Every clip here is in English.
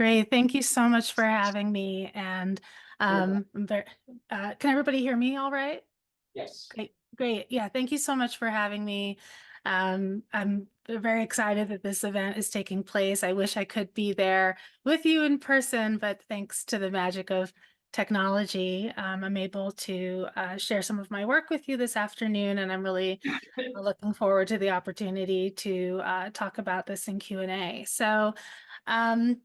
Great. Thank you so much for having me. And can everybody hear me all right? Yes. Great. Great. Yeah. Thank you so much for having me. I'm very excited that this event is taking place. I wish I could be there with you in person, but thanks to the magic of technology, I'm able to share some of my work with you this afternoon, and I'm really looking forward to the opportunity to talk about this in Q&A. Um,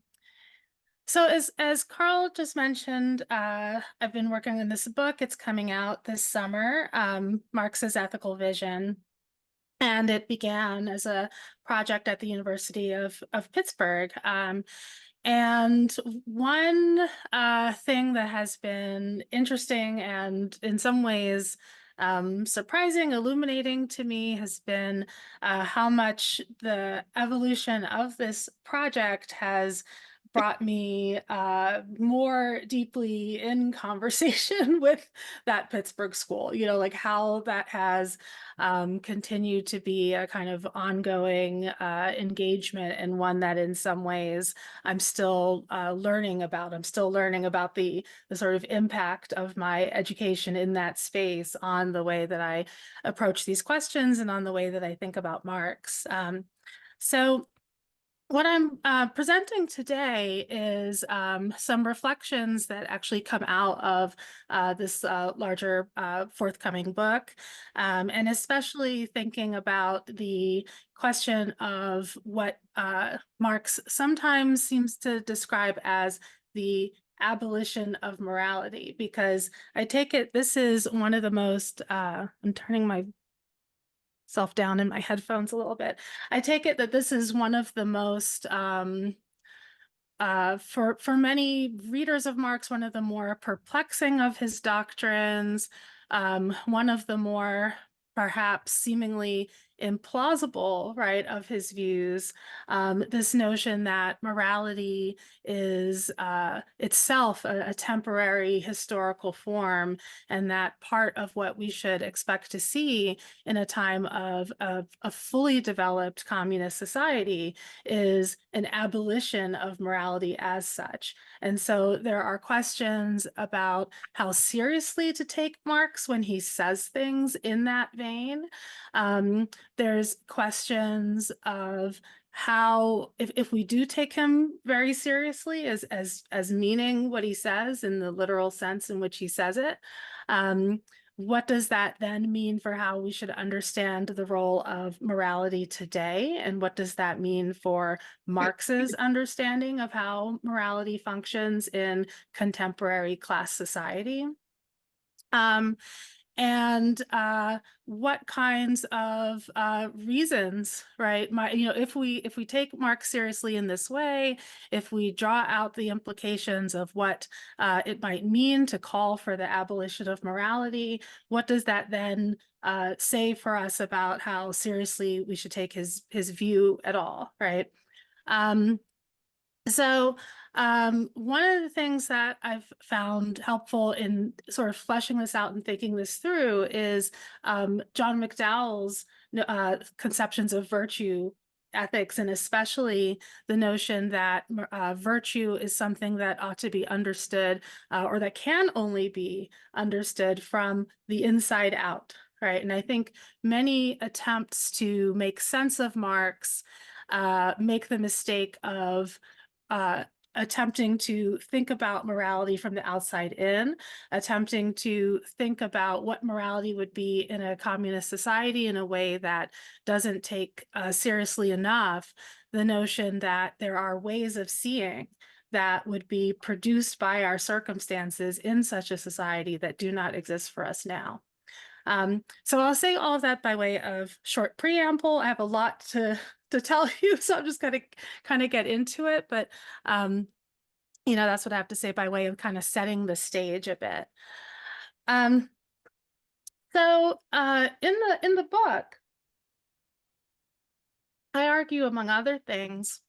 so as Carl just mentioned, I've been working on this book. It's coming out this summer, Marx's Ethical Vision. And it began as a project at the University of Pittsburgh. And one thing that has been interesting and in some ways surprising, illuminating to me has been how much the evolution of this project has brought me more deeply in conversation with that Pittsburgh school, like how that has continued to be a kind of ongoing engagement, and one that in some ways I'm still learning about. I'm still learning about the sort of impact of my education in that space on the way that I approach these questions and on the way that I think about Marx. So what I'm presenting today is some reflections that actually come out of this larger forthcoming book, and especially thinking about the question of what Marx sometimes seems to describe as the abolition of morality, because I take it this is one of the most, I'm turning my self down in my headphones a little bit. I take it that this is one of the most, for many readers of Marx, one of the more perplexing of his doctrines, one of the more perhaps seemingly implausible, right, of his views. This notion that morality is itself a temporary historical form, and that part of what we should expect to see in a time of a fully developed communist society is an abolition of morality as such. And so there are questions about how seriously to take Marx when he says things in that vein. There's questions of how, if we do take him very seriously as meaning what he says in the literal sense in which he says it, what does that then mean for how we should understand the role of morality today? And what does that mean for Marx's understanding of how morality functions in contemporary class society? And what kinds of reasons, right? If we take Marx seriously in this way, if we draw out the implications of what it might mean to call for the abolition of morality, what does that then say for us about how seriously we should take his view at all, right? So one of the things that I've found helpful in sort of fleshing this out and thinking this through is John McDowell's conceptions of virtue ethics, and especially the notion that virtue is something that ought to be understood or that can only be understood from the inside out, right? And I think many attempts to make sense of Marx make the mistake of attempting to think about morality from the outside in, attempting to think about what morality would be in a communist society in a way that doesn't take seriously enough the notion that there are ways of seeing that would be produced by our circumstances in such a society that do not exist for us now. So I'll say all of that by way of short preamble. I have a lot to tell you, so I'm just gonna kind of get into it. But that's what I have to say by way of kind of setting the stage a bit. So in the book, I argue, among other things,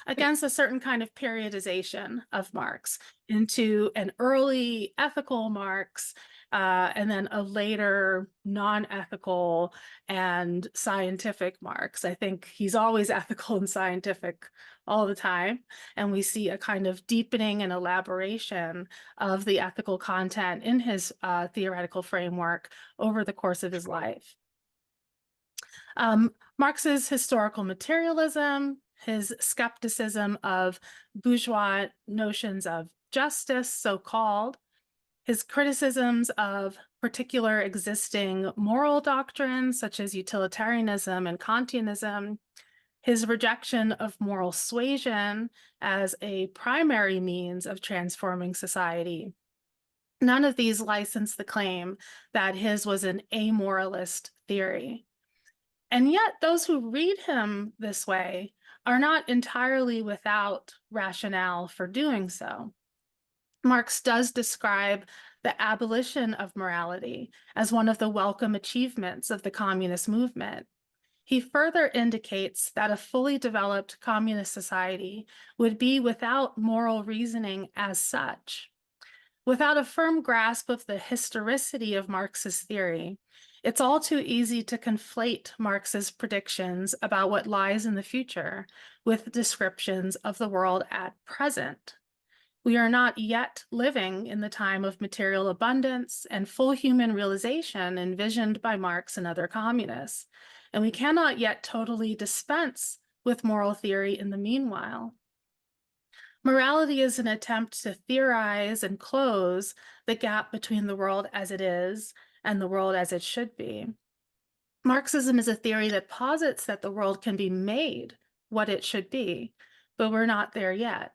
against a certain kind of periodization of Marx into an early ethical Marx, and then a later non-ethical and scientific Marx. I think he's always ethical and scientific all the time. And we see a kind of deepening and elaboration of the ethical content in his theoretical framework over the course of his life. Marx's historical materialism, his skepticism of bourgeois notions of justice, so-called, his criticisms of particular existing moral doctrines, such as utilitarianism and Kantianism, his rejection of moral suasion as a primary means of transforming society. None of these license the claim that his was an amoralist theory. And yet, those who read him this way are not entirely without rationale for doing so. Marx does describe the abolition of morality as one of the welcome achievements of the communist movement. He further indicates that a fully developed communist society would be without moral reasoning as such. Without a firm grasp of the historicity of Marx's theory, it's all too easy to conflate Marx's predictions about what lies in the future with descriptions of the world at present. We are not yet living in the time of material abundance and full human realization envisioned by Marx and other communists, and we cannot yet totally dispense with moral theory in the meanwhile. Morality is an attempt to theorize and close the gap between the world as it is and the world as it should be. Marxism is a theory that posits that the world can be made what it should be, but we're not there yet.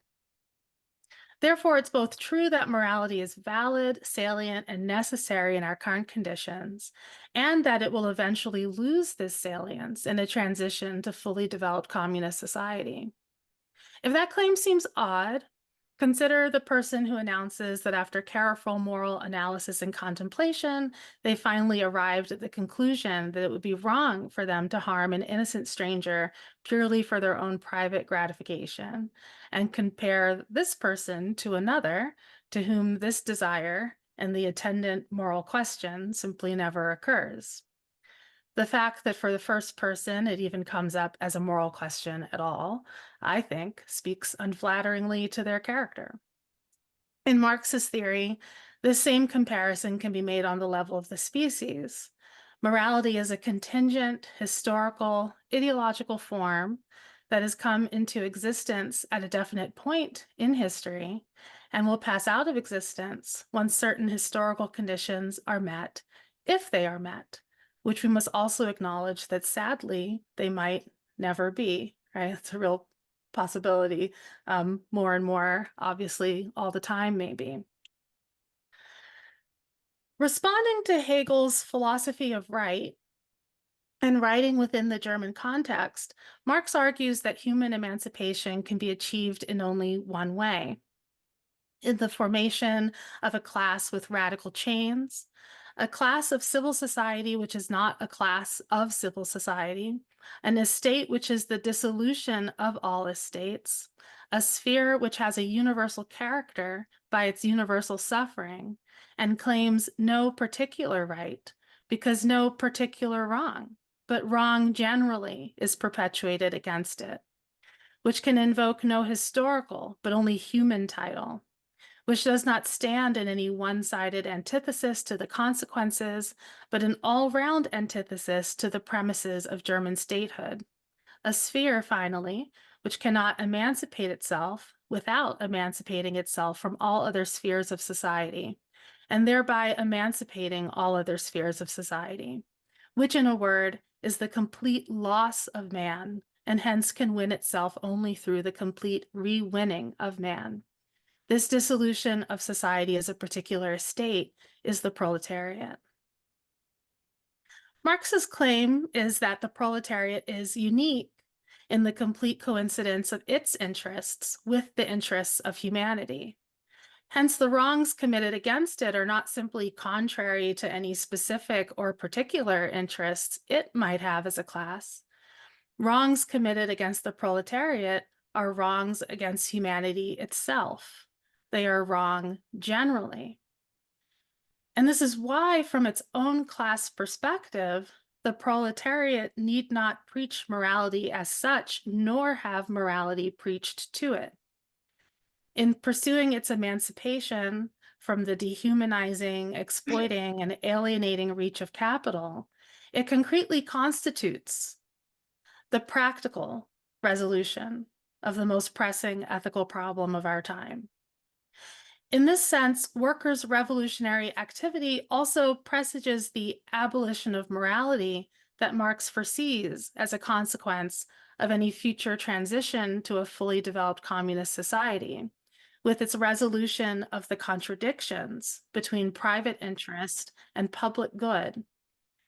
Therefore, it's both true that morality is valid, salient, and necessary in our current conditions, and that it will eventually lose this salience in a transition to fully developed communist society. If that claim seems odd, consider the person who announces that after careful moral analysis and contemplation, they finally arrived at the conclusion that it would be wrong for them to harm an innocent stranger purely for their own private gratification, and compare this person to another to whom this desire and the attendant moral question simply never occurs. The fact that for the first person it even comes up as a moral question at all, I think, speaks unflatteringly to their character. In Marx's theory, this same comparison can be made on the level of the species. Morality is a contingent, historical, ideological form that has come into existence at a definite point in history and will pass out of existence once certain historical conditions are met, if they are met, which we must also acknowledge that sadly they might never be, right? It's a real possibility, more and more, obviously, all the time, maybe. Responding to Hegel's philosophy of right and writing within the German context, Marx argues that human emancipation can be achieved in only one way: in the formation of a class with radical chains, a class of civil society which is not a class of civil society, an estate which is the dissolution of all estates, a sphere which has a universal character by its universal suffering, and claims no particular right, because no particular wrong, but wrong generally is perpetuated against it, which can invoke no historical, but only human title, which does not stand in any one-sided antithesis to the consequences, but an all-round antithesis to the premises of German statehood. A sphere, finally, which cannot emancipate itself without emancipating itself from all other spheres of society, and thereby emancipating all other spheres of society, which, in a word, is the complete loss of man, and hence can win itself only through the complete re-winning of man. This dissolution of society as a particular estate is the proletariat. Marx's claim is that the proletariat is unique in the complete coincidence of its interests with the interests of humanity. Hence, the wrongs committed against it are not simply contrary to any specific or particular interests it might have as a class. Wrongs committed against the proletariat are wrongs against humanity itself. They are wrong generally. And this is why, from its own class perspective, the proletariat need not preach morality as such, nor have morality preached to it. In pursuing its emancipation from the dehumanizing, exploiting, and alienating reach of capital, it concretely constitutes the practical resolution of the most pressing ethical problem of our time. In this sense, workers' revolutionary activity also presages the abolition of morality that Marx foresees as a consequence of any future transition to a fully developed communist society, with its resolution of the contradictions between private interest and public good,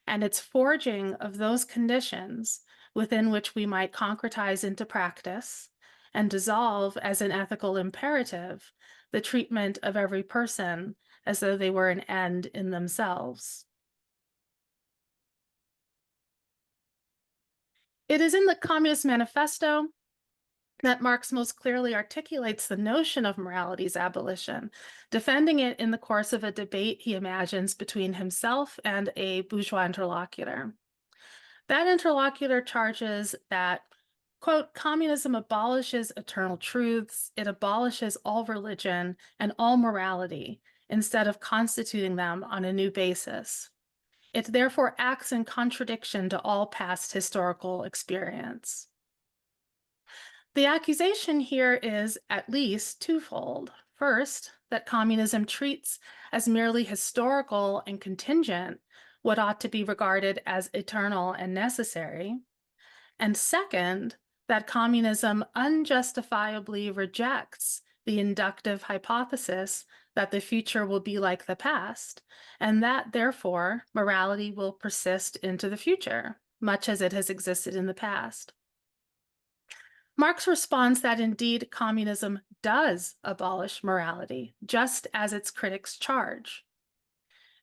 and its forging of those conditions within which we might concretize into practice and dissolve as an ethical imperative the treatment of every person as though they were an end in themselves. It is in the Communist Manifesto that Marx most clearly articulates the notion of morality's abolition, defending it in the course of a debate he imagines between himself and a bourgeois interlocutor. That interlocutor charges that, quote, communism abolishes eternal truths, it abolishes all religion and all morality instead of constituting them on a new basis. It therefore acts in contradiction to all past historical experience. The accusation here is at least twofold. First, that communism treats as merely historical and contingent what ought to be regarded as eternal and necessary. And second, that communism unjustifiably rejects the inductive hypothesis that the future will be like the past, and that therefore morality will persist into the future, much as it has existed in the past. Marx responds that indeed communism does abolish morality, just as its critics charge.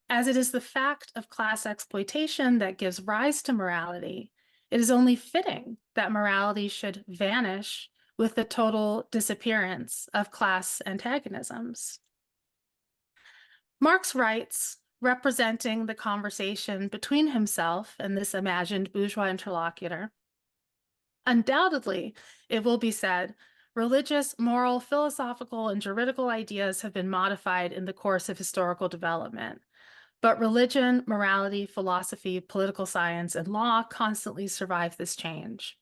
As it is the fact of class exploitation that gives rise to morality, it is only fitting that morality should vanish with the total disappearance of class antagonisms. Marx writes, representing the conversation between himself and this imagined bourgeois interlocutor, undoubtedly, it will be said, religious, moral, philosophical, and juridical ideas have been modified in the course of historical development. But religion, morality, philosophy, political science, and law constantly survive this change.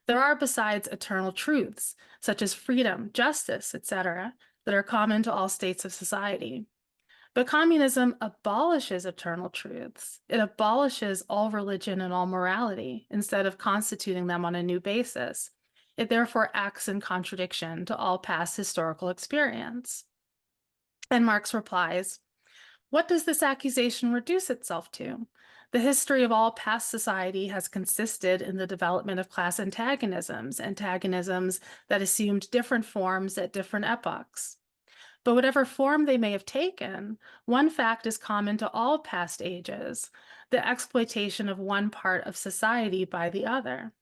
There are besides eternal truths, such as freedom, justice, etc., that are common to all states of society. But communism abolishes eternal truths. It abolishes all religion and all morality instead of constituting them on a new basis. It therefore acts in contradiction to all past historical experience. And Marx replies, what does this accusation reduce itself to? The history of all past society has consisted in the development of class antagonisms that assumed different forms at different epochs. But whatever form they may have taken, one fact is common to all past ages, the exploitation of one part of society by the other.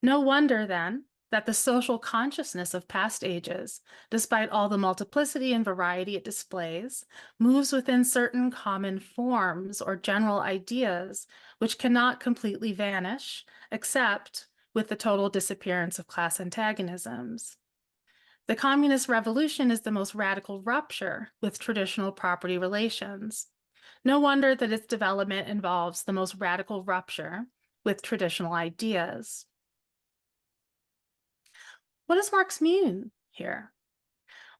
No wonder, then, that the social consciousness of past ages, despite all the multiplicity and variety it displays, moves within certain common forms or general ideas which cannot completely vanish, except with the total disappearance of class antagonisms. The communist revolution is the most radical rupture with traditional property relations. No wonder that its development involves the most radical rupture with traditional ideas. What does Marx mean here?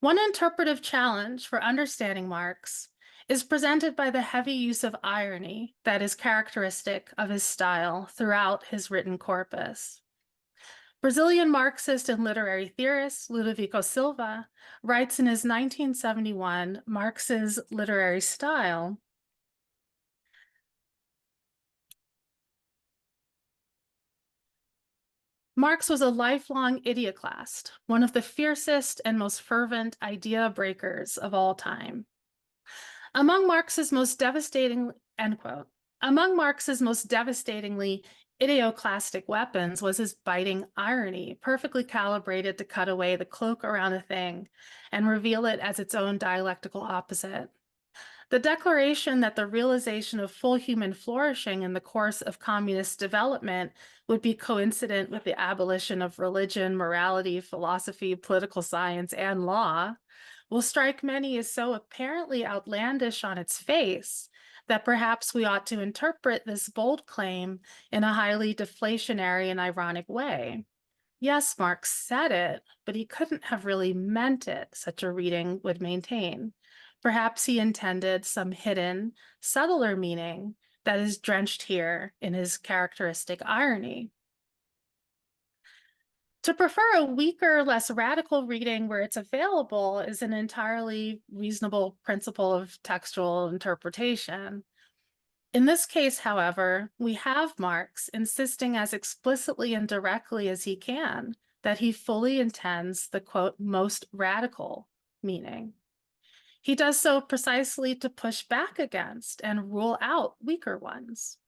One interpretive challenge for understanding Marx is presented by the heavy use of irony that is characteristic of his style throughout his written corpus. Brazilian Marxist and literary theorist Ludovico Silva writes in his 1971 Marx's Literary Style, Marx was a lifelong idioclast, one of the fiercest and most fervent idea breakers of all time. Among Marx's most devastating, end quote, among Marx's most devastatingly idioclastic weapons was his biting irony, perfectly calibrated to cut away the cloak around a thing and reveal it as its own dialectical opposite. The declaration that the realization of full human flourishing in the course of communist development would be coincident with the abolition of religion, morality, philosophy, political science, and law will strike many as so apparently outlandish on its face that perhaps we ought to interpret this bold claim in a highly deflationary and ironic way. Yes, Marx said it, but he couldn't have really meant it, such a reading would maintain. Perhaps he intended some hidden, subtler meaning that is drenched here in his characteristic irony. To prefer a weaker, less radical reading where it's available is an entirely reasonable principle of textual interpretation. In this case, however, we have Marx insisting as explicitly and directly as he can that he fully intends the, quote, most radical meaning. He does so precisely to push back against and rule out weaker ones.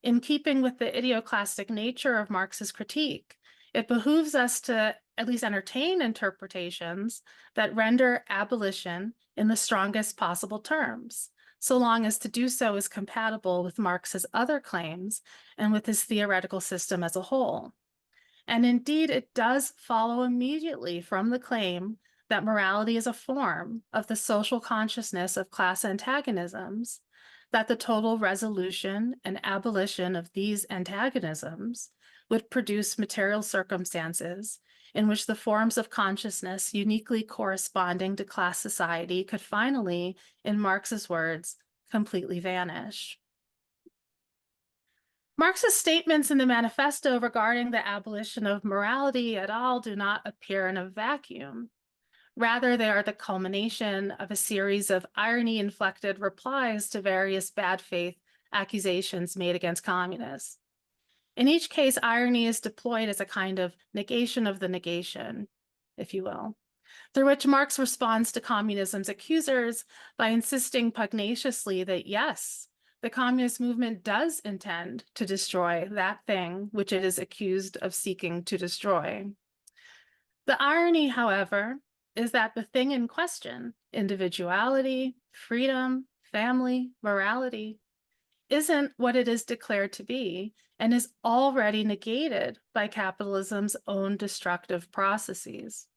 In keeping with the idioclastic nature of Marx's critique, it behooves us to at least entertain interpretations that render abolition in the strongest possible terms, so long as to do so is compatible with Marx's other claims and with his theoretical system as a whole. And indeed, it does follow immediately from the claim that morality is a form of the social consciousness of class antagonisms, that the total resolution and abolition of these antagonisms would produce material circumstances in which the forms of consciousness uniquely corresponding to class society could finally, in Marx's words, completely vanish. Marx's statements in the manifesto regarding the abolition of morality et al. Do not appear in a vacuum. Rather, they are the culmination of a series of irony-inflected replies to various bad faith accusations made against communists. In each case, irony is deployed as a kind of negation of the negation, if you will, through which Marx responds to communism's accusers by insisting pugnaciously that, yes, the communist movement does intend to destroy that thing which it is accused of seeking to destroy. The irony, however, is that the thing in question, individuality, freedom, family, morality, isn't what it is declared to be and is already negated by capitalism's own destructive processes.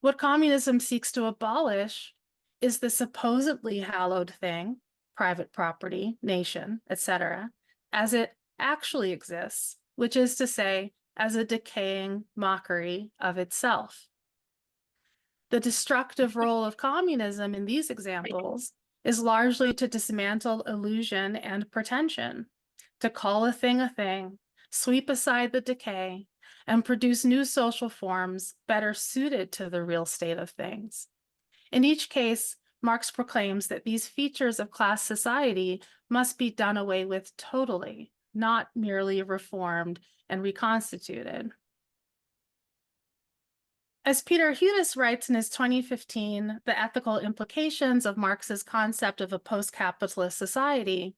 What communism seeks to abolish is the supposedly hallowed thing, private property, nation, etc., as it actually exists, which is to say, as a decaying mockery of itself. The destructive role of communism in these examples is largely to dismantle illusion and pretension, to call a thing, sweep aside the decay, and produce new social forms better suited to the real state of things. In each case, Marx proclaims that these features of class society must be done away with totally, not merely reformed and reconstituted. As Peter Hudis writes in his 2015 The Ethical Implications of Marx's Concept of a Post-Capitalist Society,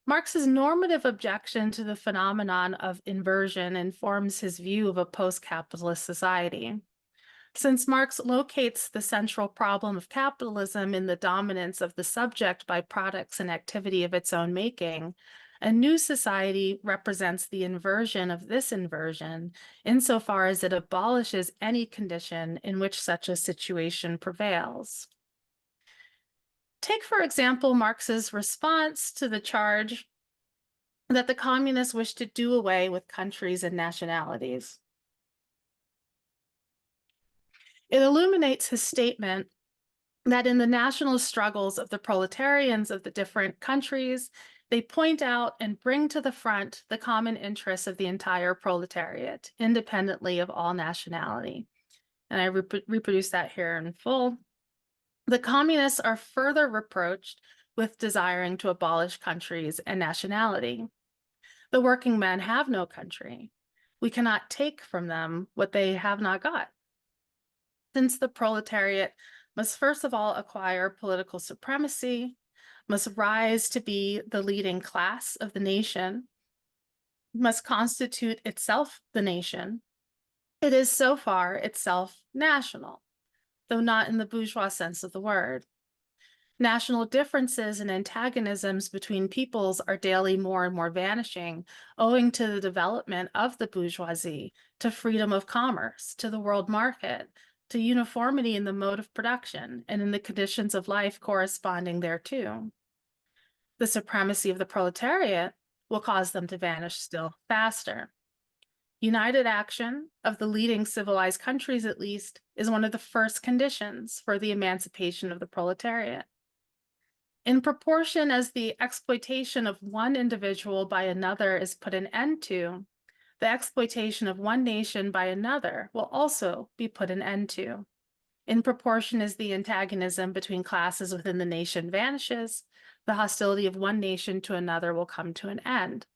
Marx's normative objection to the phenomenon of inversion informs his view of a post-capitalist society. Since Marx locates the central problem of capitalism in the dominance of the subject by products and activity of its own making, a new society represents the inversion of this inversion insofar as it abolishes any condition in which such a situation prevails. Take, for example, Marx's response to the charge that the communists wish to do away with countries and nationalities. It illuminates his statement that in the national struggles of the proletarians of the different countries, they point out and bring to the front the common interests of the entire proletariat, independently of all nationality. And I reproduce that here in full. The communists are further reproached with desiring to abolish countries and nationality. The working men have no country. We cannot take from them what they have not got. Since the proletariat must first of all acquire political supremacy, must rise to be the leading class of the nation, must constitute itself the nation, it is so far itself national, though not in the bourgeois sense of the word. National differences and antagonisms between peoples are daily more and more vanishing, owing to the development of the bourgeoisie, to freedom of commerce, to the world market, to uniformity in the mode of production and in the conditions of life corresponding thereto. The supremacy of the proletariat will cause them to vanish still faster. United action of the leading civilized countries, at least, is one of the first conditions for the emancipation of the proletariat. In proportion as the exploitation of one individual by another is put an end to, the exploitation of one nation by another will also be put an end to. In proportion as the antagonism between classes within the nation vanishes, the hostility of one nation to another will come to an end.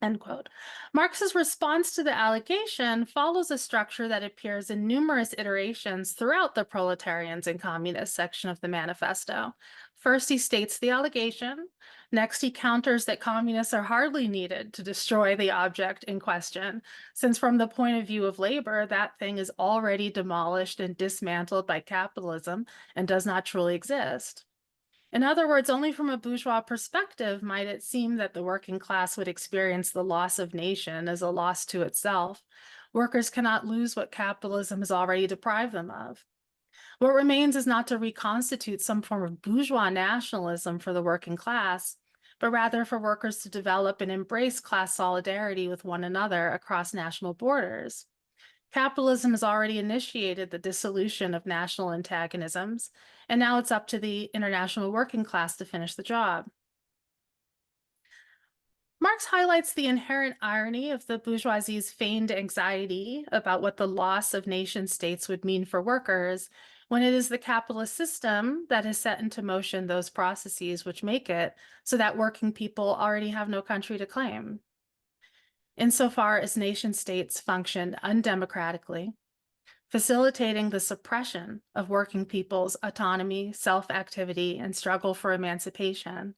End quote. Marx's response to the allegation follows a structure that appears in numerous iterations throughout the proletarians and communists section of the manifesto. First, he states the allegation. Next, he counters that communists are hardly needed to destroy the object in question, since from the point of view of labor, that thing is already demolished and dismantled by capitalism and does not truly exist. In other words, only from a bourgeois perspective might it seem that the working class would experience the loss of nation as a loss to itself. Workers cannot lose what capitalism has already deprived them of. What remains is not to reconstitute some form of bourgeois nationalism for the working class, but rather for workers to develop and embrace class solidarity with one another across national borders. Capitalism has already initiated the dissolution of national antagonisms, and now it's up to the international working class to finish the job. Marx highlights the inherent irony of the bourgeoisie's feigned anxiety about what the loss of nation states would mean for workers, when it is the capitalist system that has set into motion those processes which make it so that working people already have no country to claim. Insofar as nation states function undemocratically, facilitating the suppression of working people's autonomy, self-activity, and struggle for emancipation,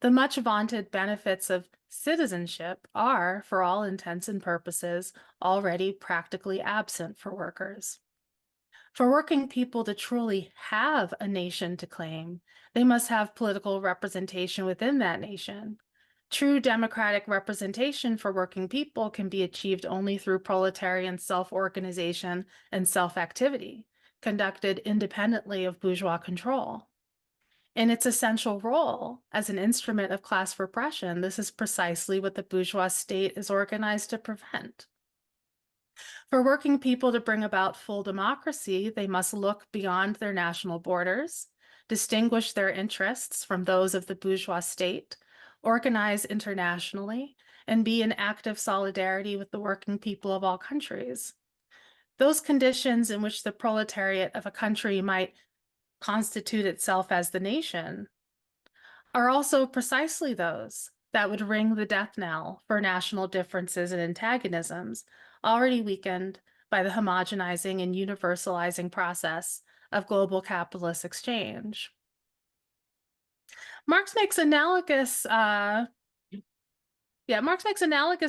the much vaunted benefits of citizenship are, for all intents and purposes, already practically absent for workers. For working people to truly have a nation to claim, they must have political representation within that nation. True democratic representation for working people can be achieved only through proletarian self-organization and self-activity, conducted independently of bourgeois control. In its essential role as an instrument of class repression, this is precisely what the bourgeois state is organized to prevent. For working people to bring about full democracy, they must look beyond their national borders, distinguish their interests from those of the bourgeois state, organize internationally, and be in active solidarity with the working people of all countries. Those conditions in which the proletariat of a country might constitute itself as the nation are also precisely those that would ring the death knell for national differences and antagonisms already weakened by the homogenizing and universalizing process of global capitalist exchange. Marx makes analogous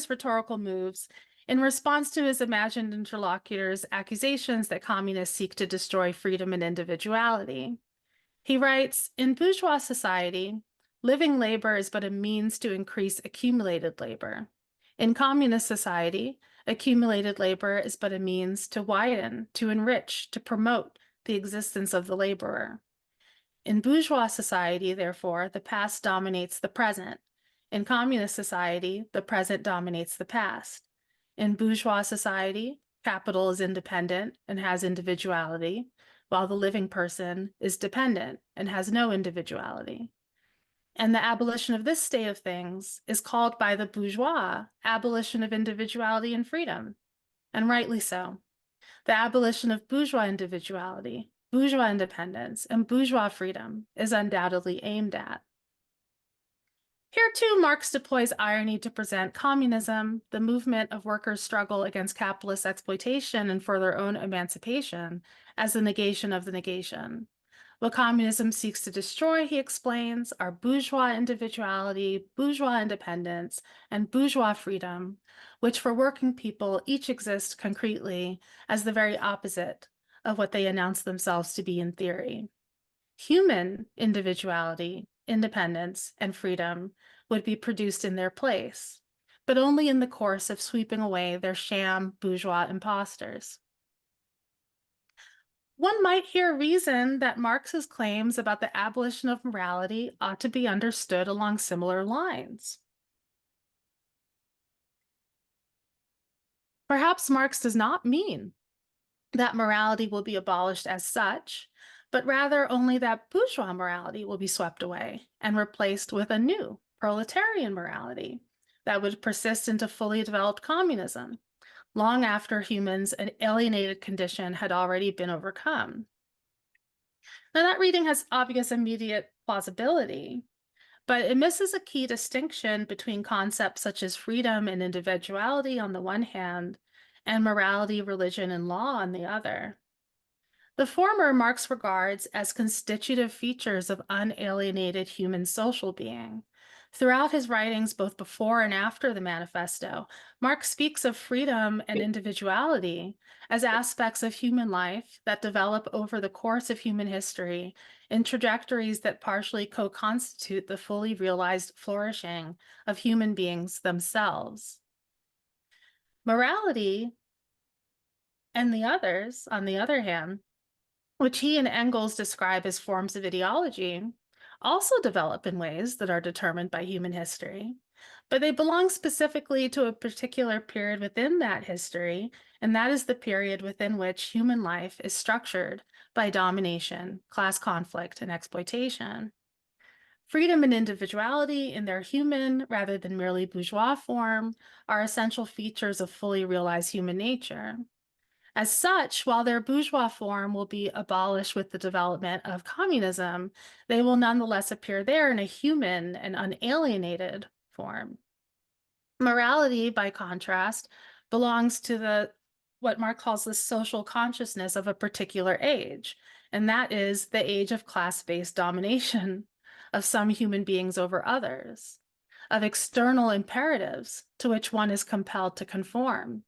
rhetorical moves in response to his imagined interlocutors' accusations that communists seek to destroy freedom and individuality. He writes, in bourgeois society, living labor is but a means to increase accumulated labor. In communist society, accumulated labor is but a means to widen, to enrich, to promote the existence of the laborer. In bourgeois society, therefore, the past dominates the present. In communist society, the present dominates the past. In bourgeois society, capital is independent and has individuality, while the living person is dependent and has no individuality. And the abolition of this state of things is called by the bourgeois abolition of individuality and freedom, and rightly so. The abolition of bourgeois individuality, bourgeois independence, and bourgeois freedom is undoubtedly aimed at. Here too, Marx deploys irony to present communism, the movement of workers' struggle against capitalist exploitation and for their own emancipation, as the negation of the negation. What communism seeks to destroy, he explains, are bourgeois individuality, bourgeois independence, and bourgeois freedom, which for working people each exist concretely as the very opposite of what they announce themselves to be in theory. Human individuality, independence, and freedom would be produced in their place, but only in the course of sweeping away their sham bourgeois impostors. One might hear reason that Marx's claims about the abolition of morality ought to be understood along similar lines. Perhaps Marx does not mean that morality will be abolished as such, but rather only that bourgeois morality will be swept away and replaced with a new proletarian morality that would persist into fully developed communism, long after humans' an alienated condition had already been overcome. Now, that reading has obvious immediate plausibility, but it misses a key distinction between concepts such as freedom and individuality on the one hand, and morality, religion, and law on the other. The former Marx regards as constitutive features of unalienated human social being. Throughout his writings, both before and after the manifesto, Marx speaks of freedom and individuality as aspects of human life that develop over the course of human history in trajectories that partially co-constitute the fully realized flourishing of human beings themselves. Morality and the others, on the other hand, which he and Engels describe as forms of ideology, also develop in ways that are determined by human history, but they belong specifically to a particular period within that history, and that is the period within which human life is structured by domination, class conflict, and exploitation. Freedom and individuality in their human rather than merely bourgeois form are essential features of fully realized human nature. As such, while their bourgeois form will be abolished with the development of communism, they will nonetheless appear there in a human and unalienated form. Morality, by contrast, belongs to what Marx calls the social consciousness of a particular age, and that is the age of class-based domination of some human beings over others, of external imperatives to which one is compelled to conform.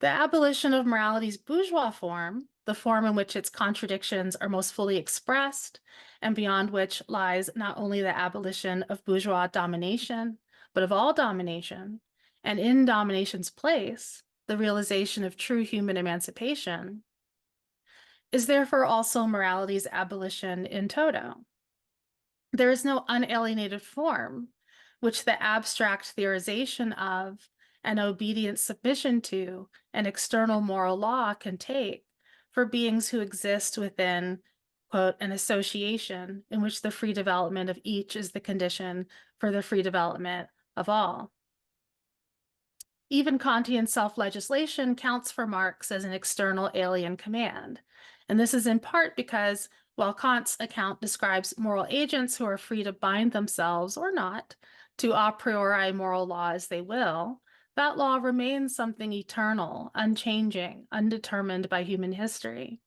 The abolition of morality's bourgeois form, the form in which its contradictions are most fully expressed, and beyond which lies not only the abolition of bourgeois domination, but of all domination, and in domination's place, the realization of true human emancipation, is therefore also morality's abolition in toto. There is no unalienated form which the abstract theorization of and obedient submission to an external moral law can take for beings who exist within, quote, an association in which the free development of each is the condition for the free development of all. Even Kantian self-legislation counts for Marx as an external alien command. And this is in part because while Kant's account describes moral agents who are free to bind themselves or not to a priori moral law as they will, that law remains something eternal, unchanging, undetermined by human history.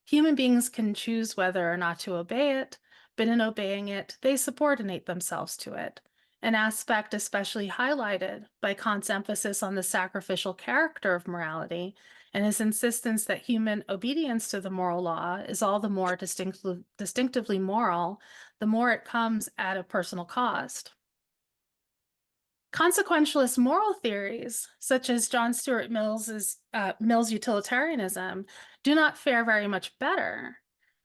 Human beings can choose whether or not to obey it, but in obeying it, they subordinate themselves to it, an aspect especially highlighted by Kant's emphasis on the sacrificial character of morality and his insistence that human obedience to the moral law is all the more distinctively moral, the more it comes at a personal cost. Consequentialist moral theories, such as John Stuart Mill's utilitarianism, do not fare very much better,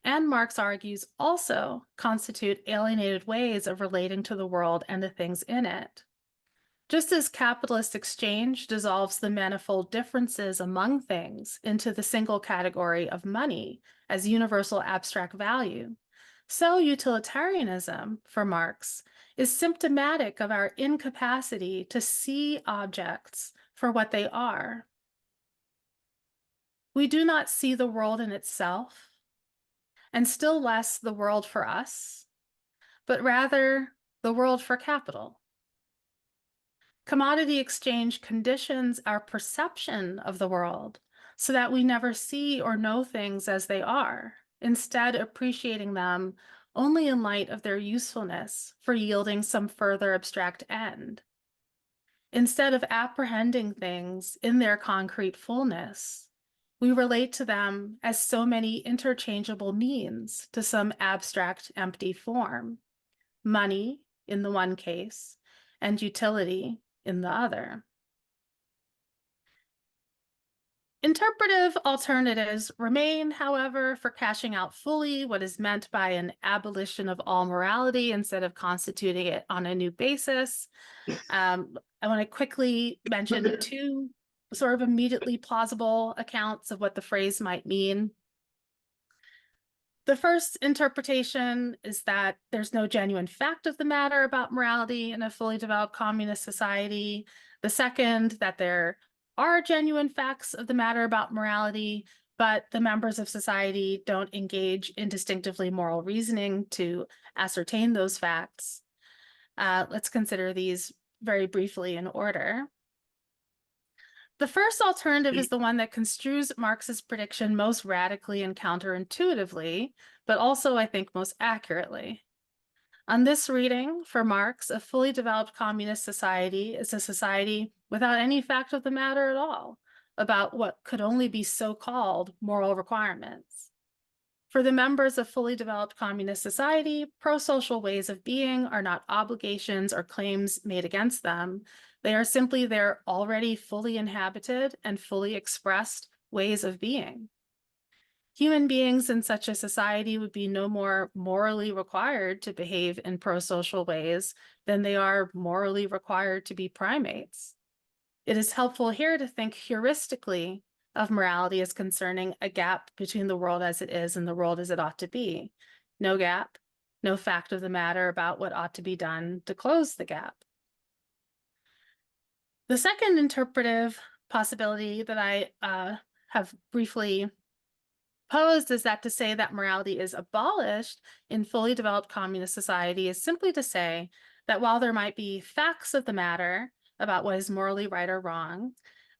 and Marx argues also constitute alienated ways of relating to the world and the things in it. Just as capitalist exchange dissolves the manifold differences among things into the single category of money as universal abstract value, so utilitarianism, for Marx, is symptomatic of our incapacity to see objects for what they are. We do not see the world in itself, and still less the world for us, but rather the world for capital. Commodity exchange conditions our perception of the world so that we never see or know things as they are, instead appreciating them only in light of their usefulness for yielding some further abstract end. Instead of apprehending things in their concrete fullness, we relate to them as so many interchangeable means to some abstract, empty form. Money in the one case, and utility in the other. Interpretive alternatives remain, however, for cashing out fully what is meant by an abolition of all morality instead of constituting it on a new basis. I want to quickly mention two sort of immediately plausible accounts of what the phrase might mean. The first interpretation is that there's no genuine fact of the matter about morality in a fully developed communist society. The second, that there are genuine facts of the matter about morality, but the members of society don't engage in distinctively moral reasoning to ascertain those facts. Let's consider these very briefly in order. The first alternative is the one that construes Marx's prediction most radically and counterintuitively, but also, I think, most accurately. On this reading, for Marx, a fully developed communist society is a society without any fact of the matter at all about what could only be so-called moral requirements. For the members of fully developed communist society, pro-social ways of being are not obligations or claims made against them. They are simply their already fully inhabited and fully expressed ways of being. Human beings in such a society would be no more morally required to behave in pro-social ways than they are morally required to be primates. It is helpful here to think heuristically of morality as concerning a gap between the world as it is and the world as it ought to be. No gap, no fact of the matter about what ought to be done to close the gap. The second interpretive possibility that I have briefly posed is that to say that morality is abolished in fully developed communist society is simply to say that while there might be facts of the matter about what is morally right or wrong,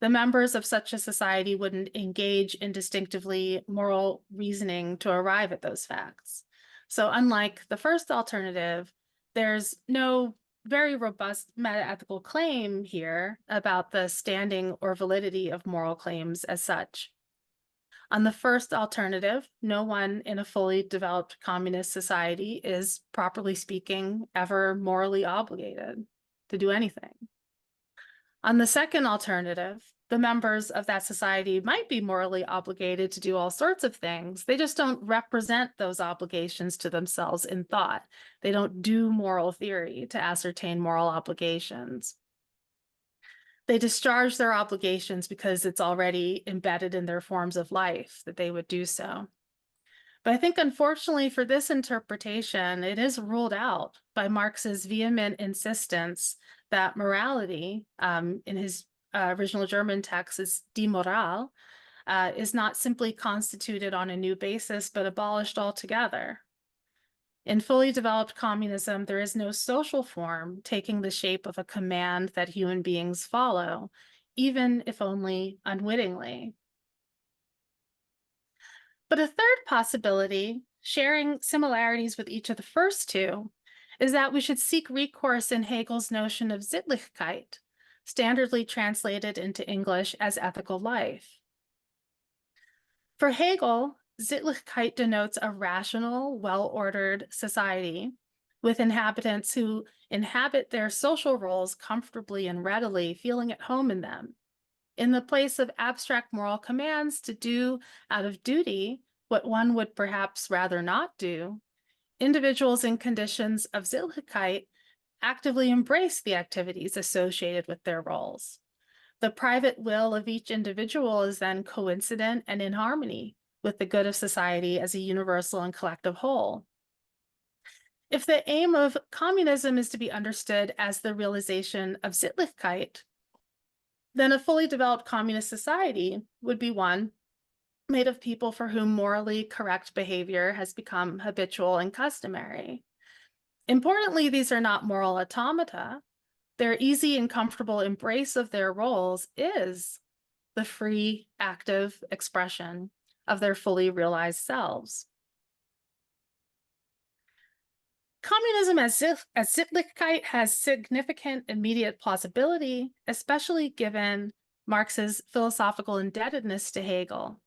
the members of such a society wouldn't engage in distinctively moral reasoning to arrive at those facts. So unlike the first alternative, there's no very robust metaethical claim here about the standing or validity of moral claims as such. On the first alternative, no one in a fully developed communist society is, properly speaking, ever morally obligated to do anything. On the second alternative, the members of that society might be morally obligated to do all sorts of things. They just don't represent those obligations to themselves in thought. They don't do moral theory to ascertain moral obligations. They discharge their obligations because it's already embedded in their forms of life that they would do so. But I think, unfortunately, for this interpretation, it is ruled out by Marx's vehement insistence that morality, in his original German text is die Moral, is not simply constituted on a new basis, but abolished altogether. In fully developed communism, there is no social form taking the shape of a command that human beings follow, even if only unwittingly. But a third possibility, sharing similarities with each of the first two, is that we should seek recourse in Hegel's notion of Sittlichkeit, standardly translated into English as ethical life. For Hegel, Sittlichkeit denotes a rational, well-ordered society with inhabitants who inhabit their social roles comfortably and readily, feeling at home in them. In the place of abstract moral commands to do out of duty what one would perhaps rather not do, individuals in conditions of Sittlichkeit actively embrace the activities associated with their roles. The private will of each individual is then coincident and in harmony with the good of society as a universal and collective whole. If the aim of communism is to be understood as the realization of Sittlichkeit, then a fully developed communist society would be one made of people for whom morally correct behavior has become habitual and customary. Importantly, these are not moral automata. Their easy and comfortable embrace of their roles is the free, active expression of their fully realized selves. Communism as Sittlichkeit has significant immediate plausibility, especially given Marx's philosophical indebtedness to Hegel.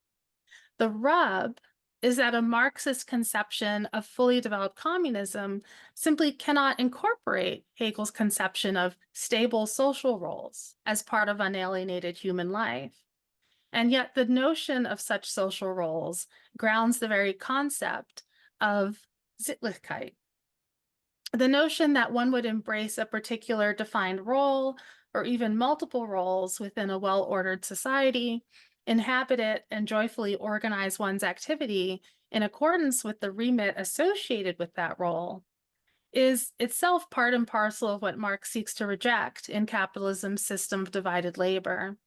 The rub is that a Marxist conception of fully developed communism simply cannot incorporate Hegel's conception of stable social roles as part of unalienated human life. And yet the notion of such social roles grounds the very concept of Sittlichkeit. The notion that one would embrace a particular defined role or even multiple roles within a well-ordered society, inhabit it, and joyfully organize one's activity in accordance with the remit associated with that role is itself part and parcel of what Marx seeks to reject in capitalism's system of divided labor,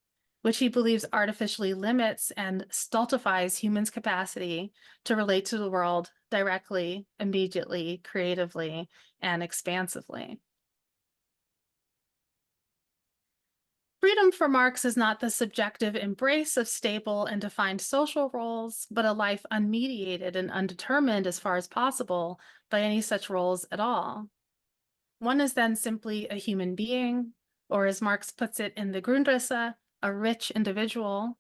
which he believes artificially limits and stultifies humans' capacity to relate to the world directly, immediately, creatively, and expansively. Freedom for Marx is not the subjective embrace of stable and defined social roles, but a life unmediated and undetermined as far as possible by any such roles at all. One is then simply a human being, or as Marx puts it in the Grundrisse, a rich individual,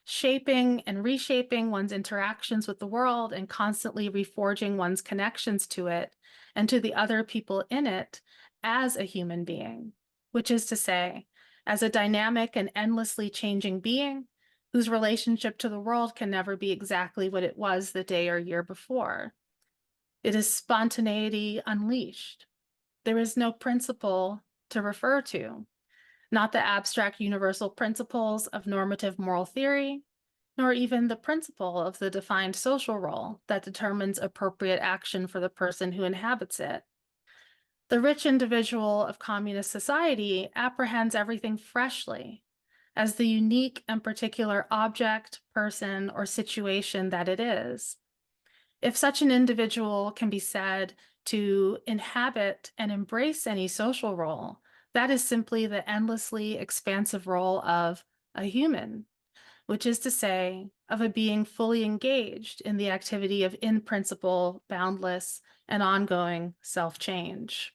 shaping and reshaping one's interactions with the world and constantly reforging one's connections to it and to the other people in it as a human being, which is to say, as a dynamic and endlessly changing being whose relationship to the world can never be exactly what it was the day or year before. It is spontaneity unleashed. There is no principle to refer to, not the abstract universal principles of normative moral theory, nor even the principle of the defined social role that determines appropriate action for the person who inhabits it. The rich individual of communist society apprehends everything freshly as the unique and particular object, person, or situation that it is. If such an individual can be said to inhabit and embrace any social role, that is simply the endlessly expansive role of a human, which is to say, of a being fully engaged in the activity of in principle, boundless, and ongoing self-change.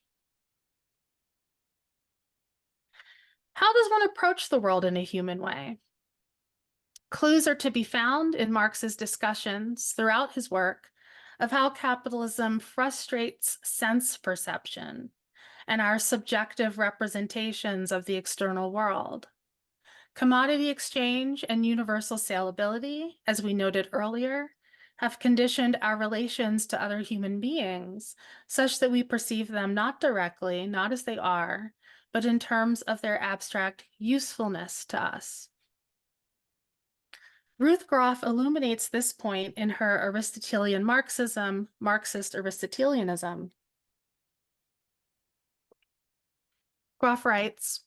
How does one approach the world in a human way? Clues are to be found in Marx's discussions throughout his work of how capitalism frustrates sense perception and our subjective representations of the external world. Commodity exchange and universal salability, as we noted earlier, have conditioned our relations to other human beings such that we perceive them not directly, not as they are, but in terms of their abstract usefulness to us. Ruth Groff illuminates this point in her Aristotelian Marxism, Marxist Aristotelianism. Groff writes,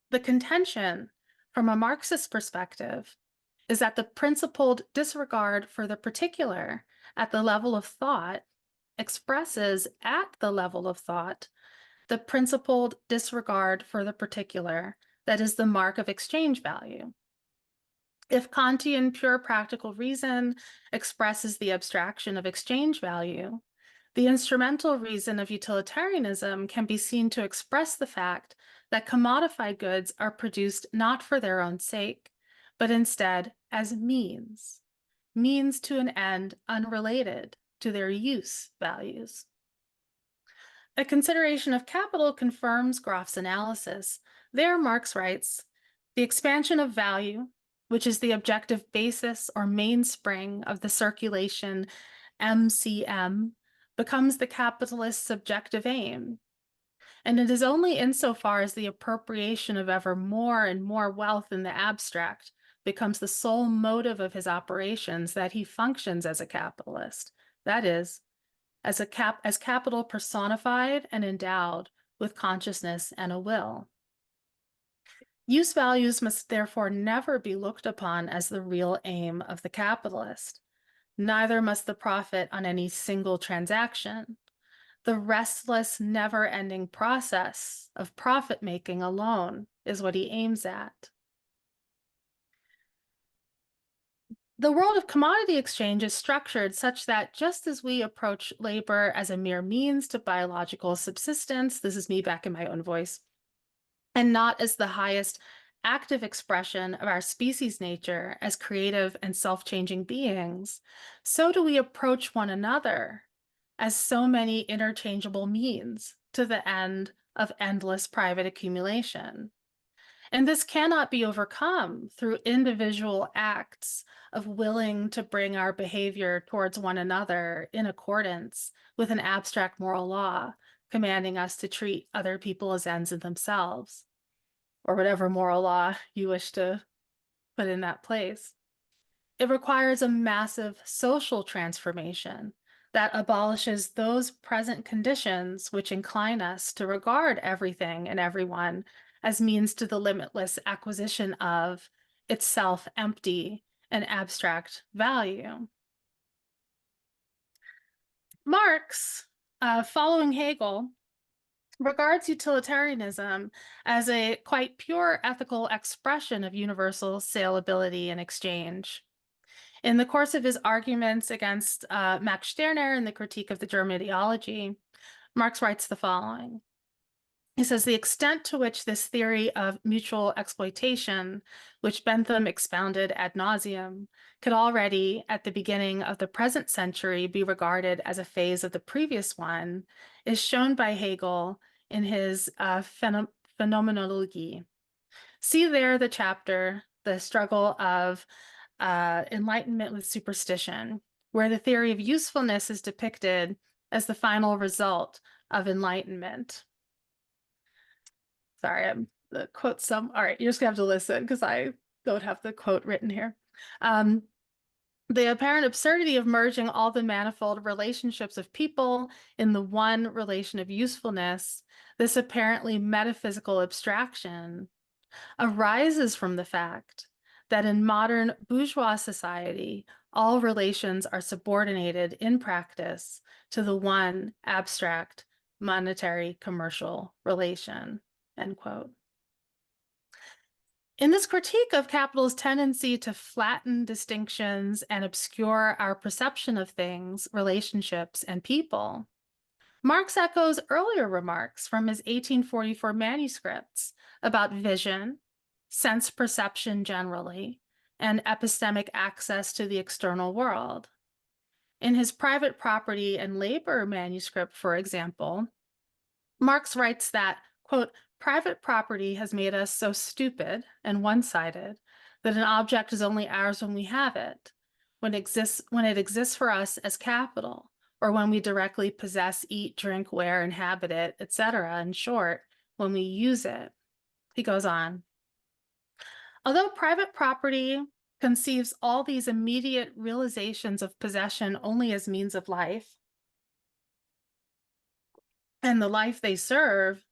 the contention from a Marxist perspective is that the principled disregard for the particular at the level of thought expresses at the level of thought the principled disregard for the particular that is the mark of exchange value. If Kantian pure practical reason expresses the abstraction of exchange value, the instrumental reason of utilitarianism can be seen to express the fact that commodified goods are produced not for their own sake, but instead as means to an end unrelated to their use values. A consideration of capital confirms Groff's analysis. There, Marx writes, the expansion of value, which is the objective basis or mainspring of the circulation MCM, becomes the capitalist's subjective aim. And it is only insofar as the appropriation of ever more and more wealth in the abstract becomes the sole motive of his operations that he functions as a capitalist. That is, as capital personified and endowed with consciousness and a will. Use values must therefore never be looked upon as the real aim of the capitalist. Neither must the profit on any single transaction. The restless, never-ending process of profit-making alone is what he aims at. The world of commodity exchange is structured such that just as we approach labor as a mere means to biological subsistence, this is me back in my own voice, and not as the highest active expression of our species nature as creative and self-changing beings, so do we approach one another as so many interchangeable means to the end of endless private accumulation. And this cannot be overcome through individual acts of willing to bring our behavior towards one another in accordance with an abstract moral law commanding us to treat other people as ends in themselves, or whatever moral law you wish to put in that place. It requires a massive social transformation that abolishes those present conditions which incline us to regard everything and everyone as means to the limitless acquisition of itself empty and abstract value. Marx, following Hegel, regards utilitarianism as a quite pure ethical expression of universal salability and exchange. In the course of his arguments against Max Stirner in the Critique of the German Ideology, Marx writes the following. He says, the extent to which this theory of mutual exploitation, which Bentham expounded ad nauseum, could already, at the beginning of the present century, be regarded as a phase of the previous one, is shown by Hegel in his Phenomenologie. See there the chapter, The Struggle of Enlightenment with Superstition, where the theory of usefulness is depicted as the final result of enlightenment. Sorry, I'm the quote some. All right, you're just gonna have to listen because I don't have the quote written here. The apparent absurdity of merging all the manifold relationships of people in the one relation of usefulness, this apparently metaphysical abstraction, arises from the fact that in modern bourgeois society, all relations are subordinated in practice to the one abstract monetary commercial relation, end quote. In this critique of capital's tendency to flatten distinctions and obscure our perception of things, relationships, and people, Marx echoes earlier remarks from his 1844 manuscripts about vision, sense perception generally, and epistemic access to the external world. In his private property and labor manuscript, for example, Marx writes that, quote, private property has made us so stupid and one-sided that an object is only ours when we have it, when it exists for us as capital, or when we directly possess, eat, drink, wear, inhabit it, etc. In short, when we use it. He goes on. Although private property conceives all these immediate realizations of possession only as means of life, and the life they serve